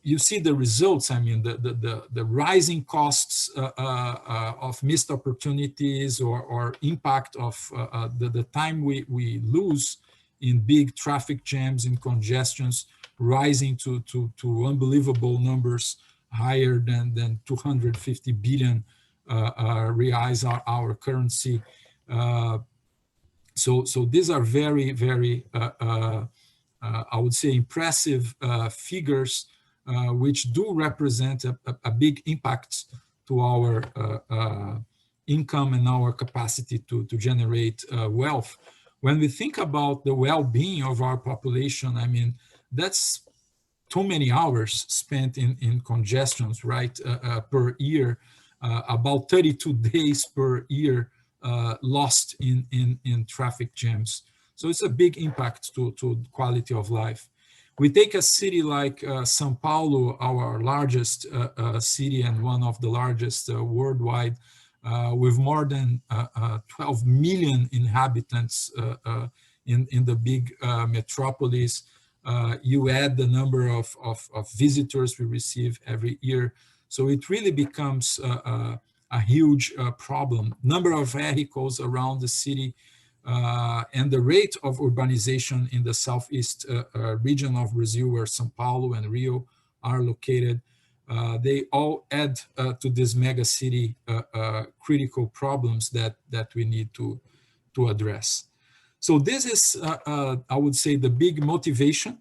[SPEAKER 5] you see the results. I mean, the rising costs of missed opportunities or impact of the time we lose in big traffic jams and congestions, rising to unbelievable numbers, higher than 250 billion reais, our currency. So these are very, very, I would say, impressive figures, which do represent a big impact to our income and our capacity to generate wealth. When we think about the well-being of our population, I mean, that's too many hours spent in congestions, right, per year, about 32 days per year lost in traffic jams. So it's a big impact to quality of life. We take a city like São Paulo, our largest city and one of the largest worldwide, with more than 12 million inhabitants in the big metropolis. You add the number of visitors we receive every year. So it really becomes a huge problem. Number of vehicles around the city and the rate of urbanization in the southeast region of Brazil, where São Paulo and Rio are located, they all add to this mega city critical problems that we need to address. So this is, I would say, the big motivation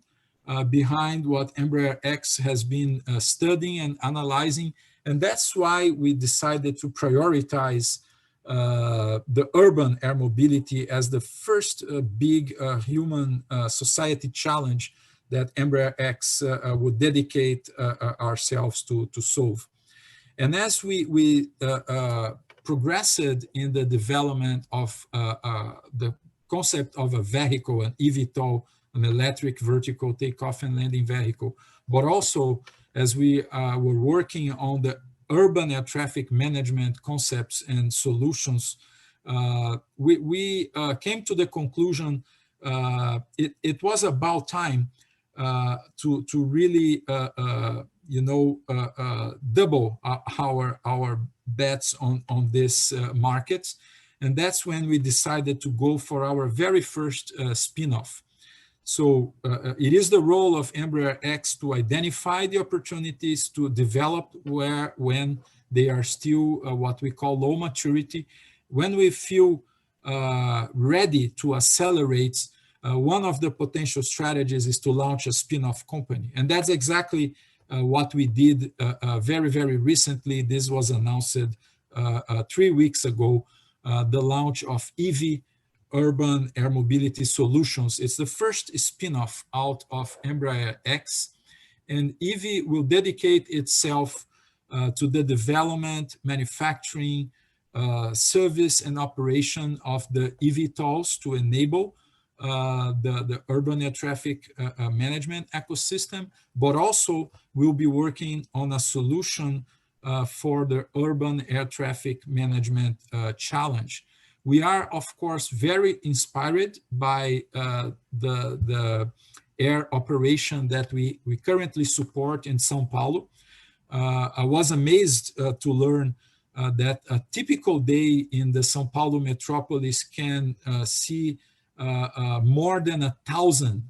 [SPEAKER 5] behind what EmbraerX has been studying and analyzing. And that's why we decided to prioritize the urban air mobility as the first big human society challenge that EmbraerX would dedicate ourselves to solve. And as we progressed in the development of the concept of a vehicle, an eVTOL, an electric vertical takeoff and landing vehicle, but also as we were working on the urban air traffic management concepts and solutions, we came to the conclusion it was about time to really double our bets on this market. And that's when we decided to go for our very first spin-off. So it is the role of EmbraerX to identify the opportunities, to develop where, when, They are still what we call low maturity. When we feel ready to accelerate, one of the potential strategies is to launch a spin-off company. And that's exactly what we did very, very recently. This was announced 3 weeks ago, the launch of EV, Urban Air Mobility Solutions. It's the first spin-off out of EmbraerX. And EV will dedicate itself to the development, manufacturing, service, and operation of the eVTOLs to enable the urban air traffic management ecosystem, but also will be working on a solution for the urban air traffic management challenge. We are, of course, very inspired by the air operation that we currently support in São Paulo. I was amazed to learn that a typical day in the São Paulo metropolis can see more than 1,000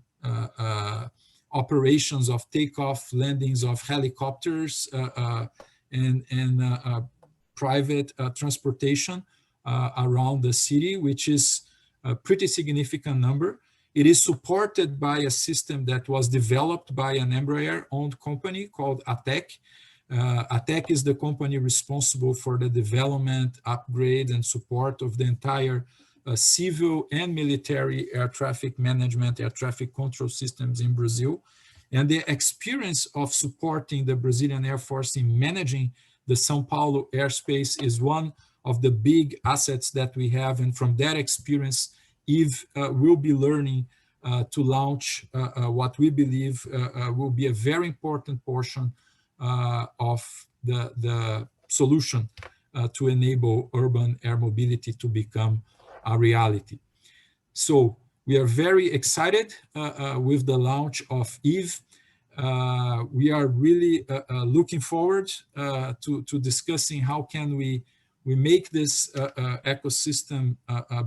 [SPEAKER 5] operations of takeoff, landings of helicopters and private transportation around the city, which is a pretty significant number. It is supported by a system that was developed by an Embraer-owned company called ATEC. ATEC is the company responsible for the development, upgrade, and support of the entire civil and military air traffic management, air traffic control systems in Brazil. And the experience of supporting the Brazilian Air Force in managing the São Paulo airspace is one of the big assets that we have. And from that experience, Eve will be learning to launch what we believe will be a very important portion of the solution to enable urban air mobility to become a reality. So we are very excited with the launch of Eve. We are really looking forward to discussing how can we make this ecosystem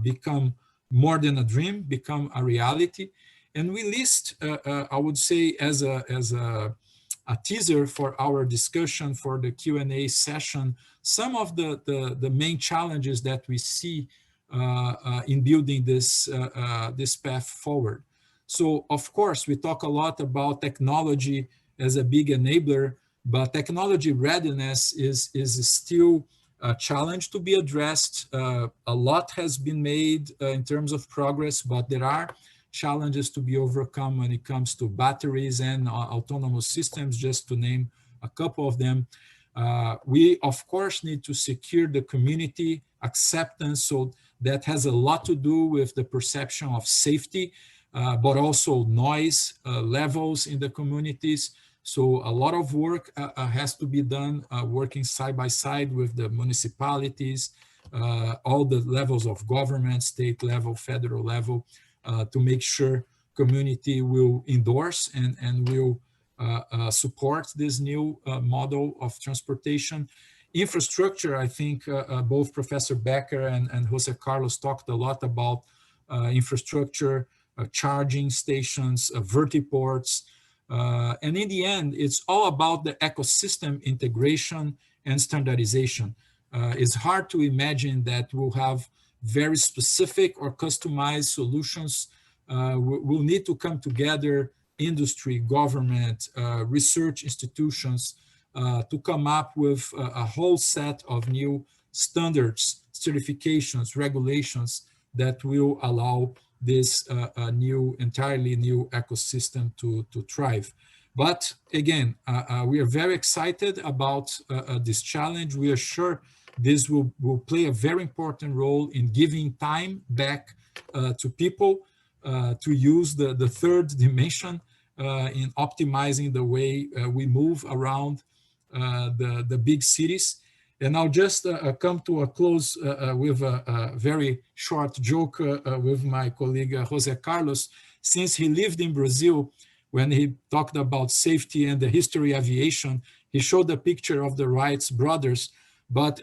[SPEAKER 5] become more than a dream, become a reality. And we list, I would say, as a teaser for our discussion, for the Q&A session, some of the main challenges that we see in building this path forward. So, of course, we talk a lot about technology as a big enabler, but technology readiness is still a challenge to be addressed. A lot has been made in terms of progress, but there are challenges to be overcome when it comes to batteries and autonomous systems, just to name a couple of them. We, of course, need to secure the community acceptance, so that has a lot to do with the perception of safety, but also noise levels in the communities. So a lot of work has to be done, working side by side with the municipalities, all the levels of government, state level, federal level, to make sure community will endorse and will support this new model of transportation. Infrastructure, I think both Professor Becker and José Carlos talked a lot about infrastructure, charging stations, vertiports, and in the end, it's all about the ecosystem integration and standardization. It's hard to imagine that we'll have very specific or customized solutions. We'll need to come together, industry, government, research institutions, to come up with a whole set of new standards, certifications, regulations that will allow this entirely new ecosystem to thrive. But again, we are very excited about this challenge. We are sure this will play a very important role in giving time back to people to use the third dimension in optimizing the way we move around the big cities. And I'll just come to a close with a very short joke with my colleague José Carlos. Since he lived in Brazil, when he talked about safety and the history of aviation, he showed a picture of the Wright brothers. But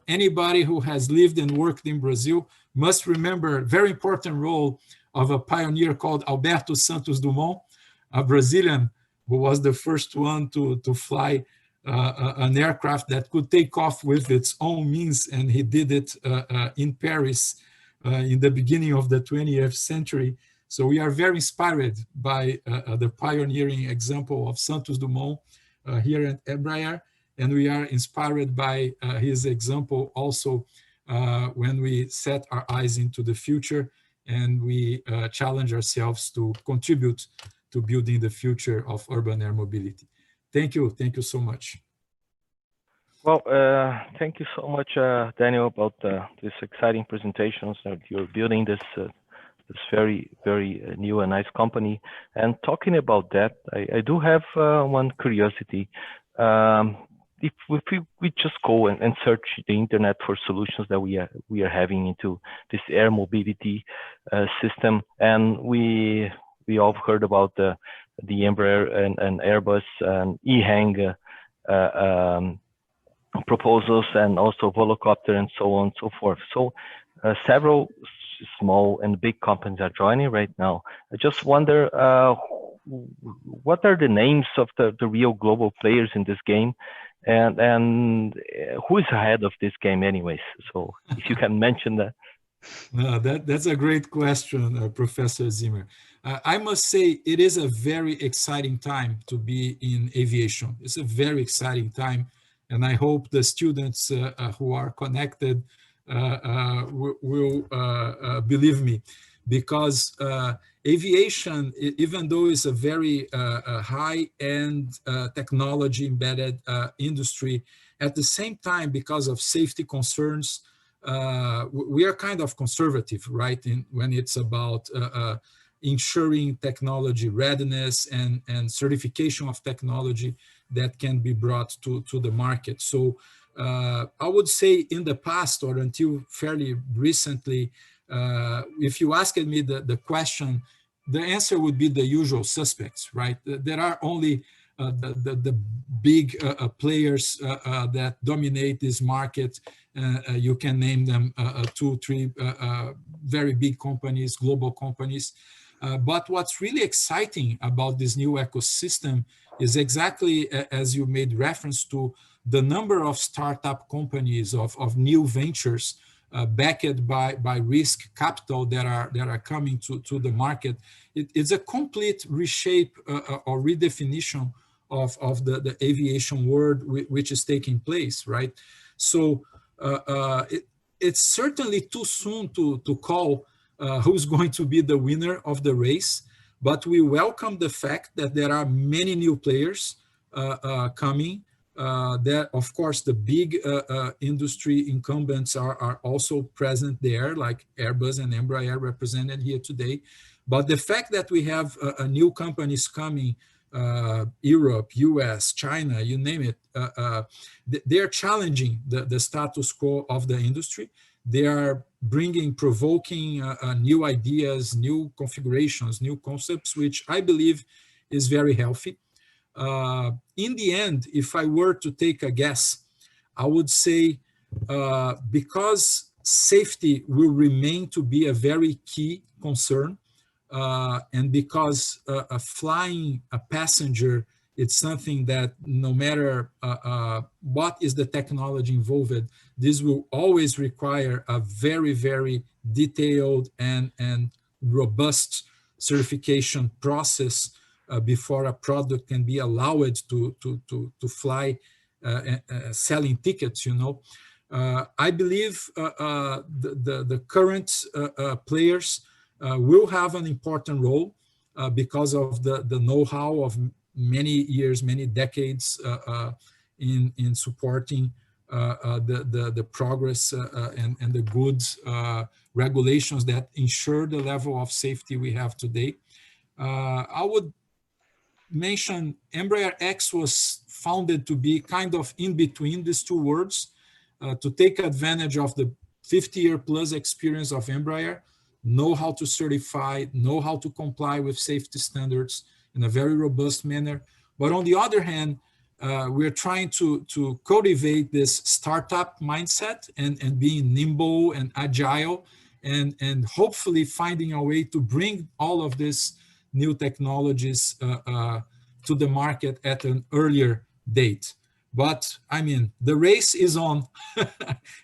[SPEAKER 5] anybody who has lived and worked in Brazil must remember a very important role of a pioneer called Alberto Santos Dumont, a Brazilian who was the first one to fly an aircraft that could take off with its own means, and he did it in Paris in the beginning of the 20th century. So we are very inspired by the pioneering example of Santos Dumont here at Embraer, and we are inspired by his example also when we set our eyes into the future and we challenge ourselves to contribute to building the future of urban air mobility. Thank you so much.
[SPEAKER 1] Well, thank you so much, Daniel, about this exciting presentations that you're building this very new and nice company. And talking about that, I do have one curiosity. If we just go and search the internet for solutions that we are having into this air mobility system, and we all heard about the Embraer and Airbus and EHang proposals, and also Volocopter and so on and so forth. So several small and big companies are joining right now. I just wonder what are the names of the real global players in this game, and who is ahead of this game anyways? So if you can mention that.
[SPEAKER 5] That's a great question, Professor Zimmer. I must say it is a very exciting time to be in aviation. It's a very exciting time, and I hope the students who are connected will believe me, because aviation, even though it's a very high-end technology embedded industry, at the same time, because of safety concerns, we are kind of conservative, right? When it's about ensuring technology readiness and certification of technology that can be brought to the market. So I would say in the past, or until fairly recently, if you asked me the question, the answer would be the usual suspects, right? There are only the big players that dominate this market. You can name them 2, 3 very big companies, global companies. But what's really exciting about this new ecosystem is exactly as you made reference to, the number of startup companies, of new ventures backed by risk capital that are coming to the market. It's a complete reshape or redefinition of the aviation world which is taking place, right? So it's certainly too soon to call who's going to be the winner of the race, but we welcome the fact that there are many new players coming. That, of course, the big industry incumbents are also present there, like Airbus and Embraer represented here today. But the fact that we have new companies coming, Europe, US, China, you name it, they're challenging the status quo of the industry. They are provoking new ideas, new configurations, new concepts, which I believe is very healthy. In the end, if I were to take a guess, I would say because safety will remain to be a very key concern, and because flying a passenger, it's something that no matter what is the technology involved, this will always require a very, very detailed and robust certification process before a product can be allowed to fly, selling tickets, you know. I believe the current players will have an important role because of the know-how of many years, many decades in supporting the progress and the good regulations that ensure the level of safety we have today. I would mention EmbraerX was founded to be kind of in between these two worlds, to take advantage of the 50-year plus experience of Embraer, know how to certify, know how to comply with safety standards in a very robust manner. But on the other hand, we're trying to cultivate this startup mindset and being nimble and agile, and hopefully finding a way to bring all of these new technologies to the market at an earlier date. But I mean, the race is on,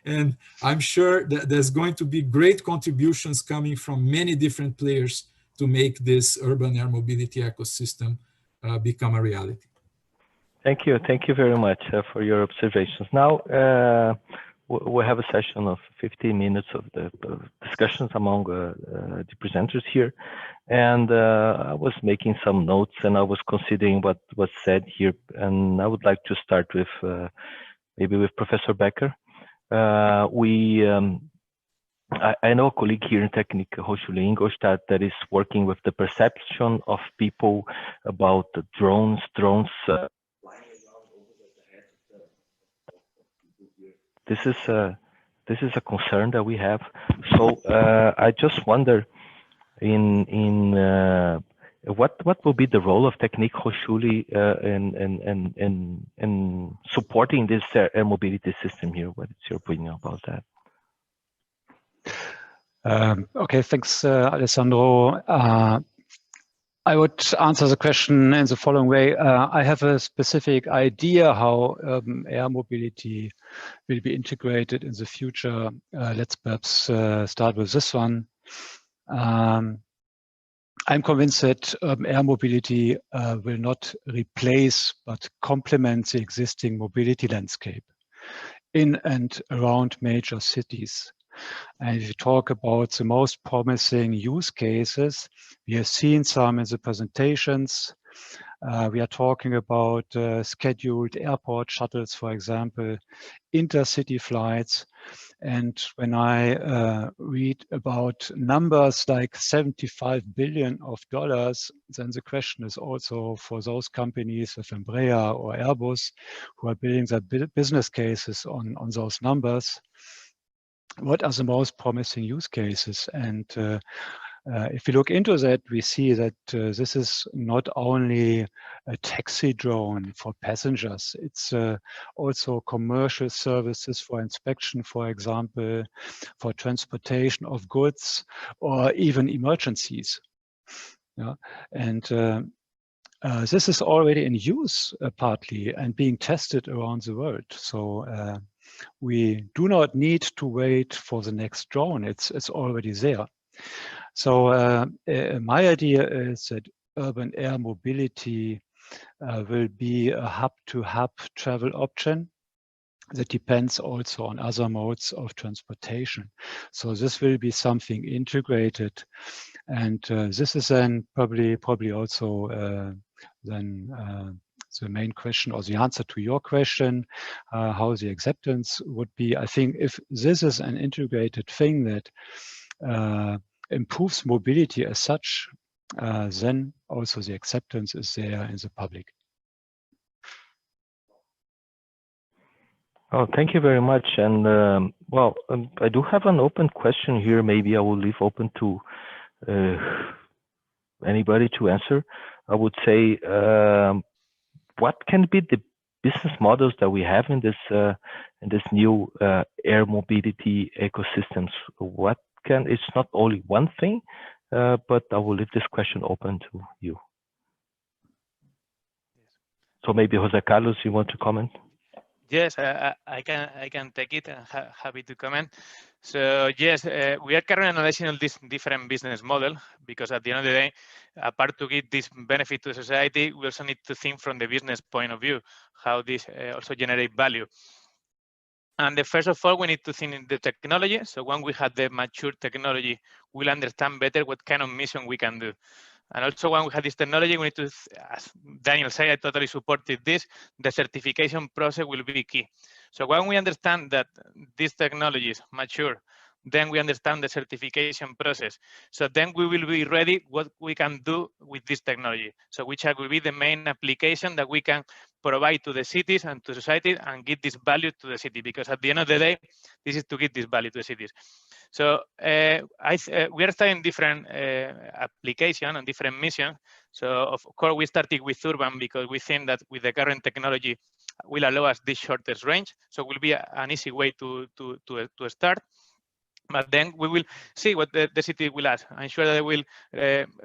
[SPEAKER 5] and I'm sure that there's going to be great contributions coming from many different players to make this urban air mobility ecosystem become a reality.
[SPEAKER 1] Thank you very much for your observations. Now we have a session of 15 minutes of the discussions among the presenters here, and I was making some notes and I was considering what was said here, and I would like to start with maybe with Professor Becker. I know a colleague here in Technik Hochschule Ingolstadt that is working with the perception of people about the drones. This is a concern that we have. So I just wonder, what will be the role of Technik Hochschule in supporting this air mobility system here? What is your opinion about that?
[SPEAKER 3] Okay, thanks, Alessandro. I would answer the question in the following way. I have a specific idea how urban air mobility will be integrated in the future. Let's perhaps start with this one. I'm convinced that urban air mobility will not replace but complement the existing mobility landscape in and around major cities. And if you talk about the most promising use cases, we have seen some in the presentations. We are talking about scheduled airport shuttles, for example, intercity flights. And when I read about numbers like $75 billion, then the question is also for those companies of Embraer or Airbus who are building their business cases on those numbers, what are the most promising use cases? And if you look into that, we see that this is not only a taxi drone for passengers, it's also commercial services for inspection, for example, for transportation of goods, or even emergencies. Yeah. And this is already in use partly and being tested around the world. So we do not need to wait for the next drone. It's already there. So my idea is that urban air mobility will be a hub-to-hub travel option that depends also on other modes of transportation. So this will be something integrated, and this is then probably also the main question, or the answer to your question, how the acceptance would be. I think if this is an integrated thing that improves mobility as such, then also the acceptance is there in the public.
[SPEAKER 1] Oh, thank you very much. And well, I do have an open question here. Maybe I will leave open to anybody to answer. I would say, what can be the business models that we have in this new air mobility ecosystems? It's not only one thing, but I will leave this question open to you. So maybe José Carlos, you want to comment?
[SPEAKER 4] Yes, I can take it and happy to comment. So yes, we are currently analyzing all these different business model, because at the end of the day, apart to give this benefit to society, we also need to think from the business point of view, how this also generate value. And first of all, we need to think in the technology. So when we have the mature technology, we'll understand better what kind of mission we can do. And also when we have this technology, we need to, as Daniel said, I totally supported this, the certification process will be key. So when we understand that this technology is mature, then we understand the certification process. So then we will be ready what we can do with this technology. So which will be the main application that we can provide to the cities and to society and give this value to the city. Because at the end of the day, this is to give this value to the cities. So we are studying different applications and different missions. So of course, we started with urban because we think that with the current technology will allow us this shortest range. So it will be an easy way to start. But then we will see what the city will add. I'm sure that will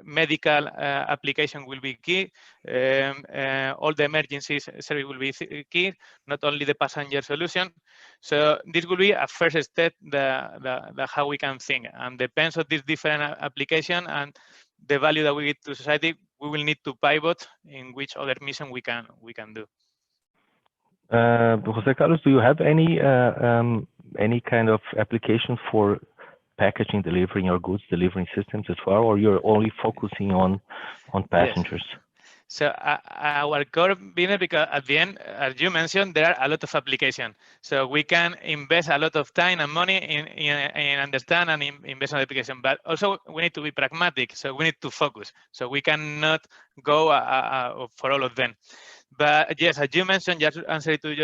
[SPEAKER 4] medical application will be key. All the emergencies service will be key, not only the passenger solution. So this will be a first step the how we can think, and depends on this different application and the value that we give to society. We will need to pivot in which other mission we can do.
[SPEAKER 1] José Carlos, do you have any kind of application for packaging, delivering or goods delivering systems as well, or you're only focusing on passengers?
[SPEAKER 4] Yes. So our core business, because at the end, as you mentioned, there are a lot of applications. So we can invest a lot of time and money in understand and invest in application, but also we need to be pragmatic. So we need to focus. So we cannot go for all of them. But yes, as you mentioned, just answering to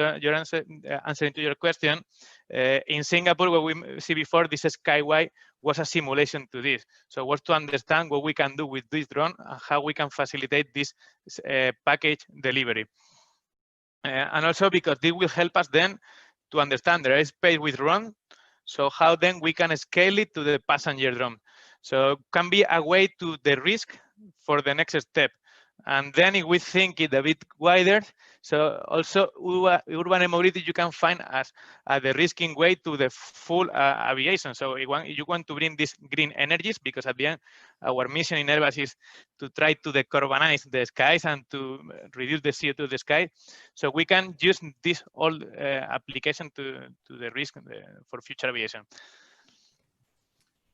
[SPEAKER 4] your question, in Singapore, what we see before, this Skyway was a simulation to this. So was to understand what we can do with this drone and how we can facilitate this package delivery. And also because this will help us then to understand the airspace with drone. So how then we can scale it to the passenger drone. So can be a way to the risk for the next step. And then if we think it a bit wider, so also urban mobility you can find as the risking way to the full aviation. So you want to bring these green energies, because at the end, our mission in Airbus is to try to decarbonize the skies and to reduce the CO2 of the sky. So we can use this all application to the risk for future aviation.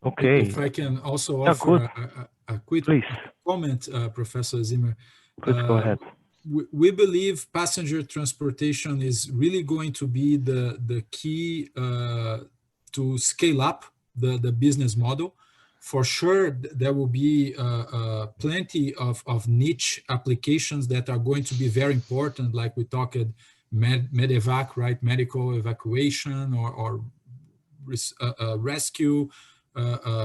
[SPEAKER 1] Okay.
[SPEAKER 5] If I can also offer a quick comment, Professor Zimmer.
[SPEAKER 1] Please go ahead.
[SPEAKER 5] We believe passenger transportation is really going to be the key to scale up the business model. For sure, there will be plenty of niche applications that are going to be very important, like we talked medevac, right? Medical evacuation or rescue,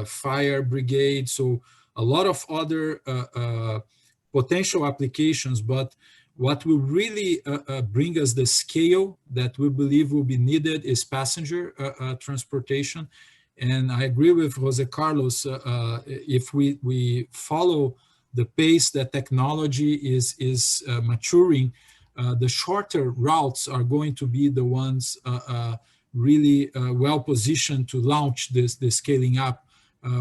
[SPEAKER 5] fire brigade. So a lot of other potential applications, but what will really bring us the scale that we believe will be needed is passenger transportation. And I agree with José Carlos, if we follow the pace that technology is maturing, the shorter routes are going to be the ones really well positioned to launch the scaling up,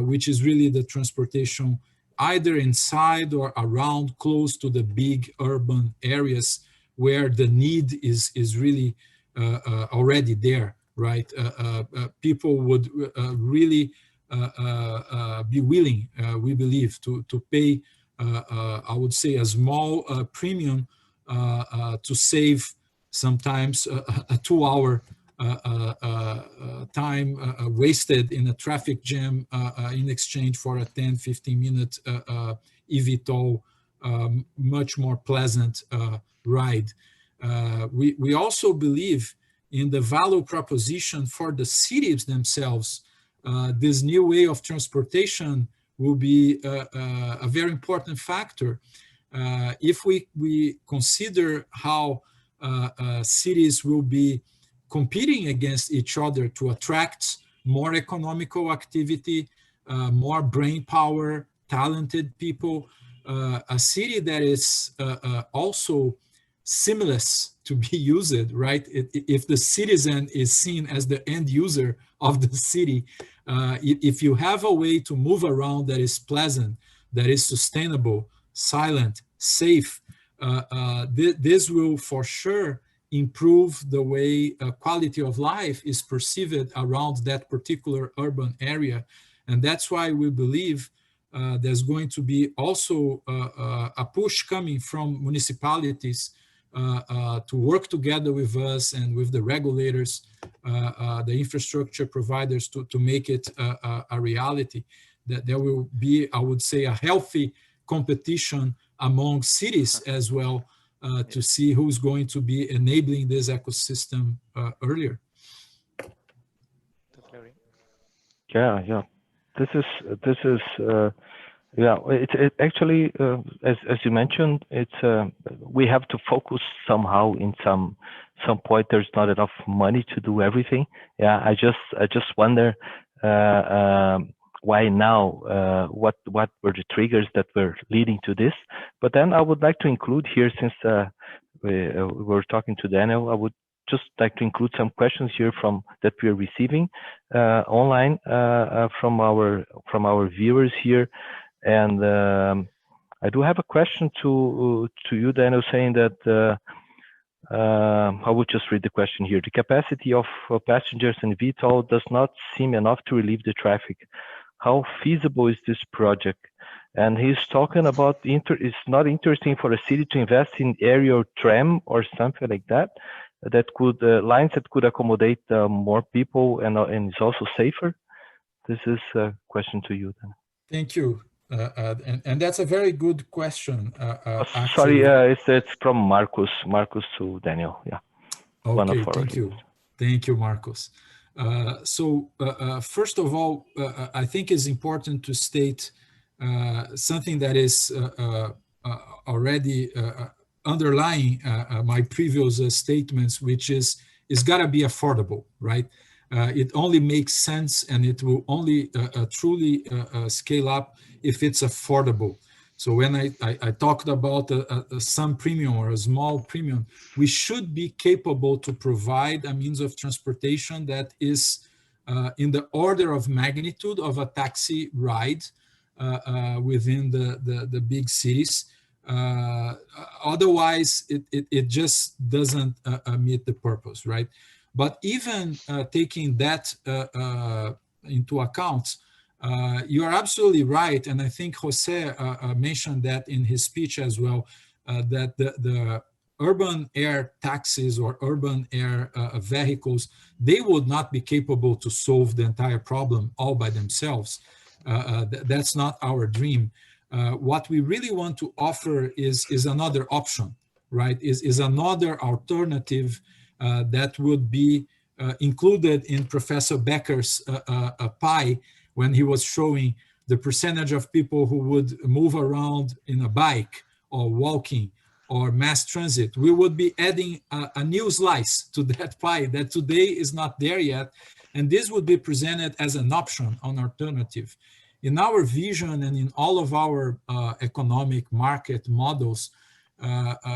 [SPEAKER 5] which is really the transportation either inside or around close to the big urban areas where the need is really already there, right? People would really be willing, we believe, to pay, I would say, a small premium to save sometimes a 2-hour time wasted in a traffic jam in exchange for a 10-15-minute eVTOL, much more pleasant ride. We also believe in the value proposition for the cities themselves. This new way of transportation will be a very important factor. If we consider how cities will be competing against each other to attract more economical activity, more brain power, talented people, a city that is also seamless to be used, right? If the citizen is seen as the end user of the city, if you have a way to move around that is pleasant, that is sustainable, silent, safe, this will for sure improve the way quality of life is perceived around that particular urban area. And that's why we believe there's going to be also a push coming from municipalities to work together with us and with the regulators, the infrastructure providers to make it a reality. That there will be, I would say, a healthy competition among cities as well, to see who's going to be enabling this ecosystem earlier.
[SPEAKER 1] Yeah. This is yeah. It actually, as you mentioned, it's we have to focus somehow in some point. There's not enough money to do everything. Yeah, I just wonder why now, what were the triggers that were leading to this. But then I would like to include here, since we were talking to Daniel, I would just like to include some questions here that we are receiving online from our viewers here. And I do have a question to you, Daniel, saying that I would just read the question here. The capacity of passengers in VTOL does not seem enough to relieve the traffic. How feasible is this project? And he's talking about it's not interesting for a city to invest in aerial tram or something like that, that could lines that could accommodate more people and it's also safer. This is a question to you then.
[SPEAKER 5] Thank you. And that's a very good question.
[SPEAKER 1] Sorry, it's from Marcus to Daniel. Yeah.
[SPEAKER 5] Okay, thank you. Thank you, Marcus. First of all, I think it's important to state something that is already underlying my previous statements, which is it's got to be affordable, right? It only makes sense and it will only truly scale up if it's affordable. So when I talked about some premium or a small premium, we should be capable to provide a means of transportation that is in the order of magnitude of a taxi ride within the big cities. Otherwise, it just doesn't meet the purpose, right? But even taking that into account, you are absolutely right, and I think José mentioned that in his speech as well, that the urban air taxis or urban air vehicles, they would not be capable to solve the entire problem all by themselves. That's not our dream. What we really want to offer is another option, right? Is another alternative that would be included in Professor Becker's pie when he was showing the percentage of people who would move around in a bike or walking or mass transit. We would be adding a new slice to that pie that today is not there yet. And this would be presented as an option, an alternative. In our vision and in all of our economic market models,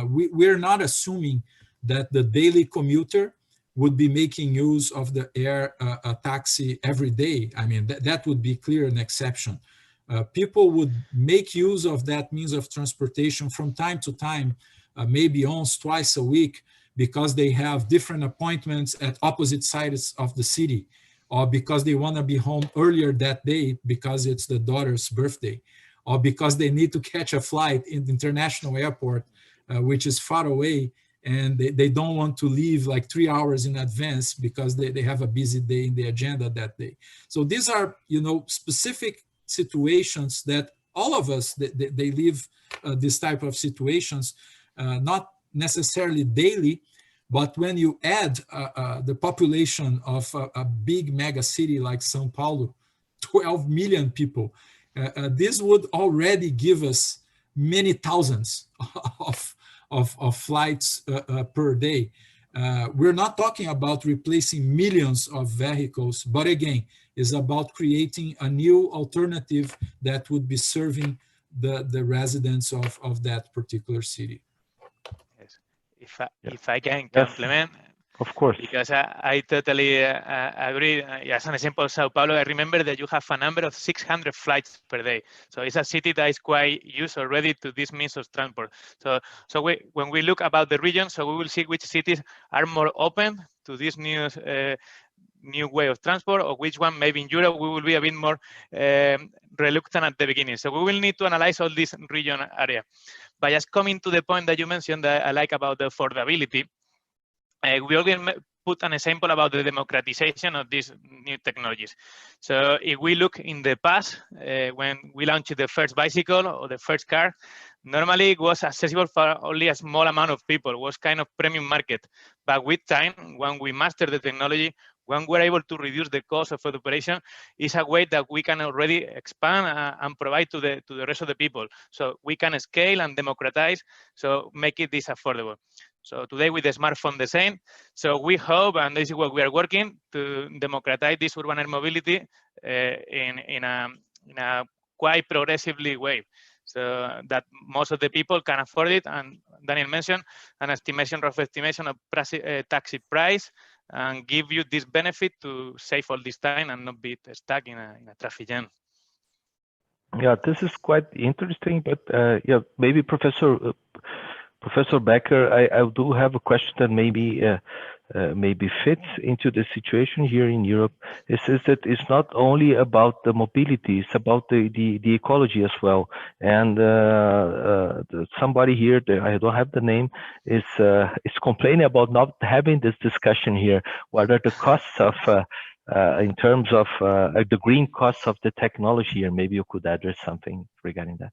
[SPEAKER 5] we're not assuming that the daily commuter would be making use of the air taxi every day. I mean, that would be clear an exception. People would make use of that means of transportation from time to time, maybe once, twice a week, because they have different appointments at opposite sides of the city, or because they want to be home earlier that day because it's the daughter's birthday, or because they need to catch a flight in the international airport, which is far away, and they don't want to leave like 3 hours in advance because they have a busy day in the agenda that day. So these are, specific situations that all of us, they live this type of situations, not necessarily daily, but when you add the population of a big mega city like São Paulo, 12 million people, this would already give us many thousands of flights per day. We're not talking about replacing millions of vehicles, but again, it's about creating a new alternative that would be serving the residents of that particular city.
[SPEAKER 4] Yes. If I can complement.
[SPEAKER 1] Of course.
[SPEAKER 4] Because I totally agree. As an example, Sao Paulo, I remember that you have a number of 600 flights per day. So it's a city that is quite used already to this means of transport. So when we look about the region, so we will see which cities are more open to this new way of transport, or which one maybe in Europe we will be a bit more reluctant at the beginning. So we will need to analyze all this region area. But just coming to the point that you mentioned that I like about the affordability, we already put an example about the democratization of these new technologies. So if we look in the past, when we launched the first bicycle or the first car, normally it was accessible for only a small amount of people. It was kind of premium market. But with time, when we mastered the technology, when we're able to reduce the cost of the operation, is a way that we can already expand and provide to the rest of the people. So we can scale and democratize, so make it this affordable. So today with the smartphone the same. So we hope, and this is what we are working, to democratize this urban air mobility in a quite progressively way, so that most of the people can afford it. And Daniel mentioned an rough estimation of taxi price, and give you this benefit to save all this time and not be stuck in a traffic jam.
[SPEAKER 1] Yeah, this is quite interesting, but yeah, maybe Professor Becker, I do have a question that maybe fits into the situation here in Europe. It says that it's not only about the mobility, it's about the ecology as well. And somebody here, I don't have the name, is complaining about not having this discussion here. What are the costs of in terms of the green costs of the technology here? Maybe you could address something regarding that.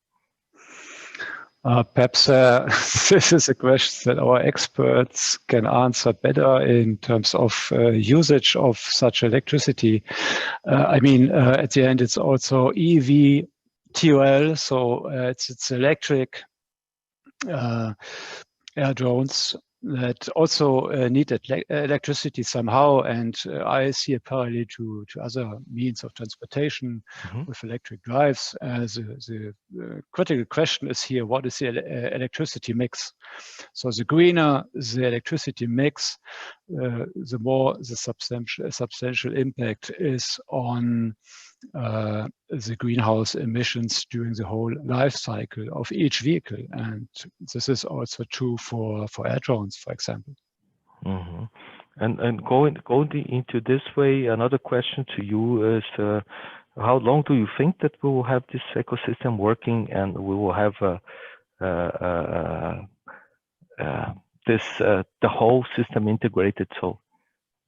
[SPEAKER 3] Perhaps this is a question that our experts can answer better in terms of usage of such electricity. I mean, at the end, it's also EV, TOL, so it's electric air drones that also need electricity somehow, and I see a parallel to other means of transportation with electric drives. The critical question is here, what is the electricity mix? So the greener the electricity mix, the more the substantial impact is on the greenhouse emissions during the whole life cycle of each vehicle. And this is also true for air drones, for example.
[SPEAKER 1] And going into this way, another question to you is, how long do you think that we will have this ecosystem working, and we will have the whole system integrated? So,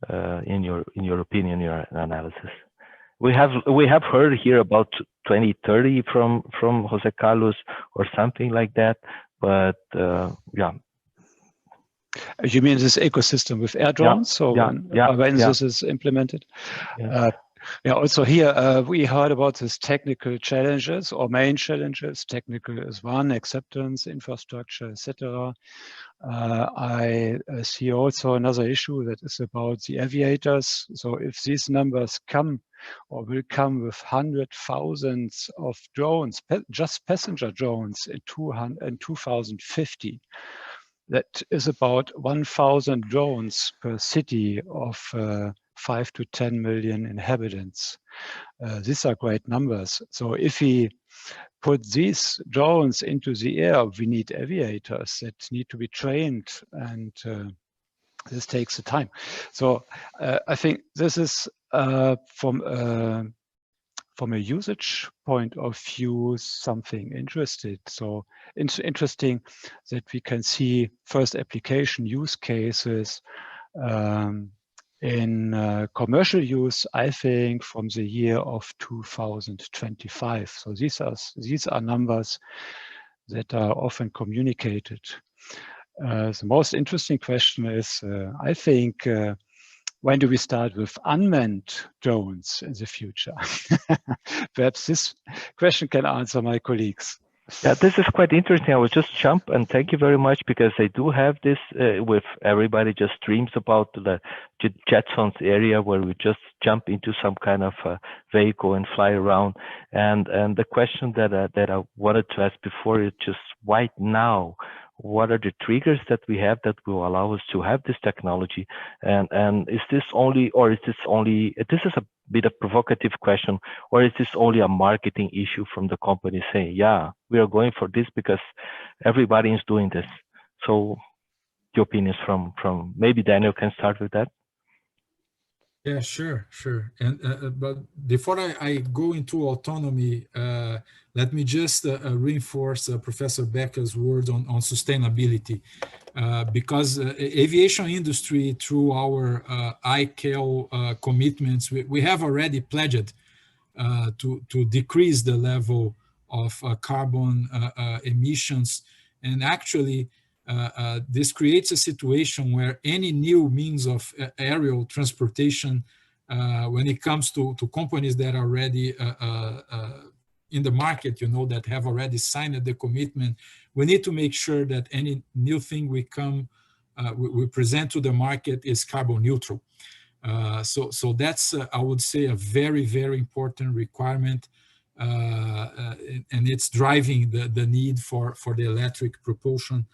[SPEAKER 1] in your opinion, your analysis. We have heard here about 2030 from José Carlos or something like that, but yeah.
[SPEAKER 3] You mean this ecosystem with air drones? So when this is implemented? Yeah, also here we heard about these technical challenges or main challenges. Technical is one, acceptance, infrastructure, etc. I see also another issue that is about the aviators. So if these numbers come or will come with 100,000 of drones, just passenger drones in 2050, that is about 1,000 drones per city of 5 to 10 million inhabitants. These are great numbers. So if we put these drones into the air, we need aviators that need to be trained, and this takes the time. So I think this is from a usage point of view something interesting. So interesting that we can see first application use cases in commercial use, I think, from the year of 2025. So these are numbers that are often communicated. The most interesting question is, I think, when do we start with unmanned drones in the future? Perhaps this question can answer my colleagues.
[SPEAKER 1] Yeah, this is quite interesting. I will just jump, and thank you very much, because I do have this with everybody just dreams about the Jetsons area where we just jump into some kind of vehicle and fly around. And the question that I wanted to ask before is just right now, what are the triggers that we have that will allow us to have this technology? And is this only, or is this only, this is a bit of provocative question, or is this only a marketing issue from the company saying, yeah, we are going for this because everybody is doing this? So your opinions from maybe Daniel can start with that.
[SPEAKER 5] Yeah, sure. And but before I go into autonomy, let me just reinforce Professor Becker's words on sustainability, because aviation industry, through our ICAO commitments, we have already pledged to decrease the level of carbon emissions. And actually, this creates a situation where any new means of aerial transportation, when it comes to companies that are already in the market, that have already signed the commitment, we need to make sure that any new thing we present to the market is carbon neutral. So that's, I would say, a very, very important requirement, and it's driving the need for the electric propulsion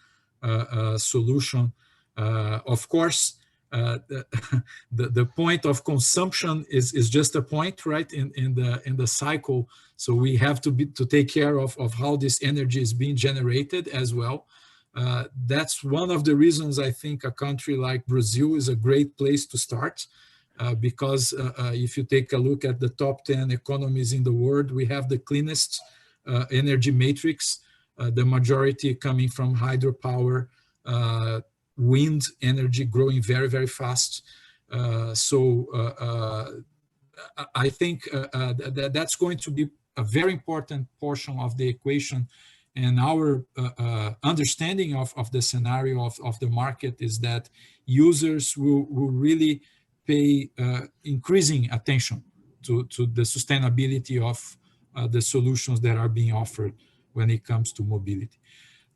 [SPEAKER 5] solution. Of course, the point of consumption is just a point, right, in the cycle. So we have to take care of how this energy is being generated as well. That's one of the reasons I think a country like Brazil is a great place to start, because if you take a look at the top 10 economies in the world, we have the cleanest energy matrix, the majority coming from hydropower, wind energy growing very, very fast. I think that's going to be a very important portion of the equation. And our understanding of the scenario of the market is that users will really pay increasing attention to the sustainability of the solutions that are being offered when it comes to mobility.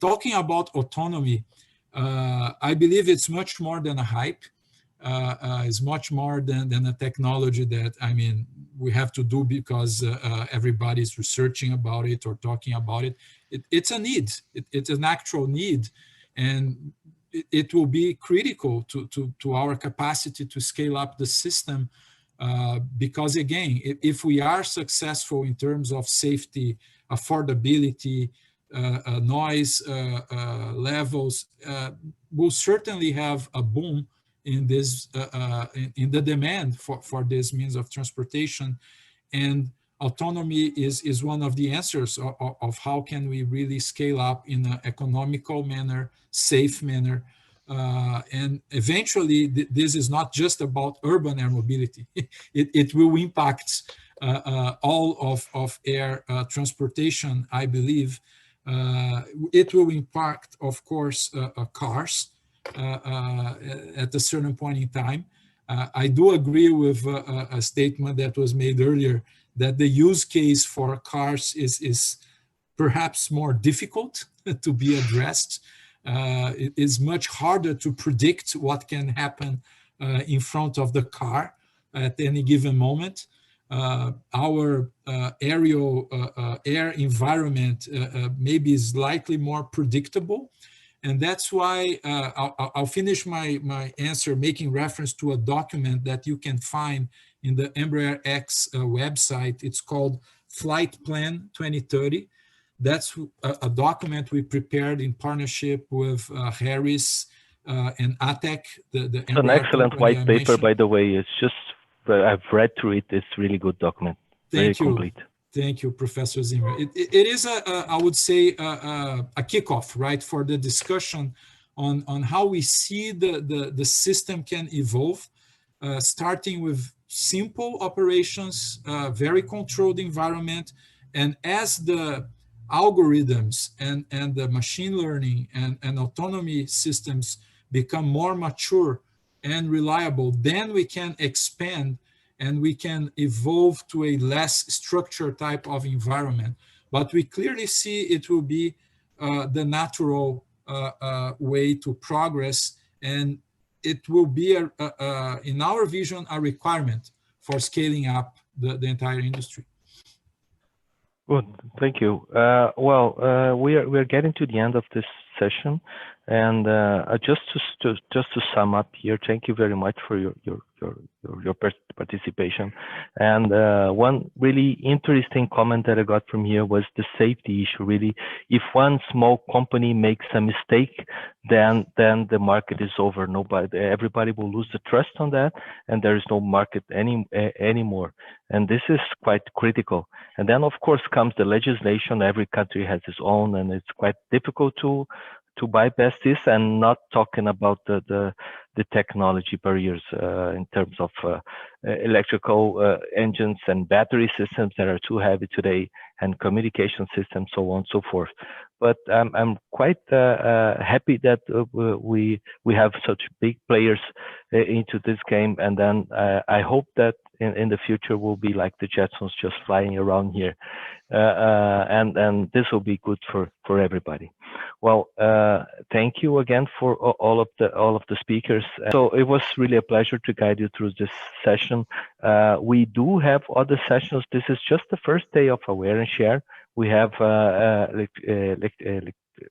[SPEAKER 5] Talking about autonomy, I believe it's much more than a hype. It's much more than a technology that, I mean, we have to do because everybody's researching about it or talking about it. It's a need. It's an actual need, and it will be critical to our capacity to scale up the system, because again, if we are successful in terms of safety, affordability, noise levels, we'll certainly have a boom in this in the demand for this means of transportation. And autonomy is one of the answers of how can we really scale up in an economical manner, safe manner. And eventually, this is not just about urban air mobility. It will impact all of air transportation, I believe. It will impact, of course, cars at a certain point in time. I do agree with a statement that was made earlier that the use case for cars is perhaps more difficult to be addressed. It is much harder to predict what can happen in front of the car at any given moment. Our aerial air environment maybe is slightly more predictable. And that's why I'll finish my answer making reference to a document that you can find in the EmbraerX website. It's called Flight Plan 2030. That's a document we prepared in partnership with Harris and ATEC. It's
[SPEAKER 1] an excellent white paper, by the way. It's just, I've read through it. It's a really good document. Very complete.
[SPEAKER 5] Thank you, Professor Zimmer. It is, I would say, a kickoff, right, for the discussion on how we see the system can evolve, starting with simple operations, very controlled environment, and as the algorithms and the machine learning and autonomy systems become more mature and reliable, then we can expand and we can evolve to a less structured type of environment. But we clearly see it will be the natural way to progress, and it will be, in our vision, a requirement for scaling up the entire industry.
[SPEAKER 1] Good, thank you. We are getting to the end of this session, and just to sum up here, thank you very much for your participation. And one really interesting comment that I got from here was the safety issue. Really, if one small company makes a mistake, then the market is over. Everybody will lose the trust on that, and there is no market anymore. And this is quite critical. And then, of course, comes the legislation. Every country has its own, and it's quite difficult to bypass this. And not talking about the the technology barriers in terms of electrical engines and battery systems that are too heavy today, and communication systems, so on and so forth. But I'm quite happy that we have such big players into this game, and then I hope that in the future we'll be like the Jetsons, just flying around here, and this will be good for everybody. Well, thank you again for all of the speakers. So it was really a pleasure to guide you through this session. We do have other sessions. This is just the first day of Aware and Share. We have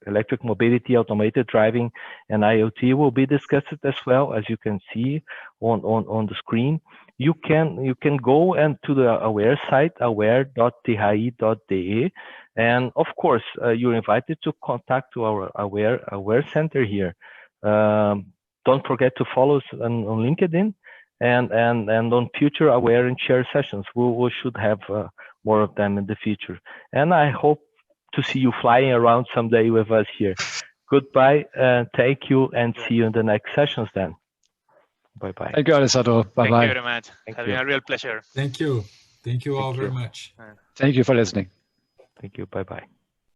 [SPEAKER 1] electric mobility, automated driving, and IoT will be discussed as well, as you can see on the screen. You can go and to the Aware site, aware.thi.de, and of course you're invited to contact to our Aware Center here. Don't forget to follow us on LinkedIn and on future Aware and Share sessions. We should have more of them in the future, and I hope to see you flying around someday with us here. Goodbye, thank you, and see you in the next sessions then. Bye-bye.
[SPEAKER 3] Thank you, Alessandro. Bye-bye.
[SPEAKER 4] Thank you very much. It's been a real pleasure.
[SPEAKER 5] Thank you. Thank you all very much.
[SPEAKER 3] Thank you for listening.
[SPEAKER 1] Thank you. Bye-bye.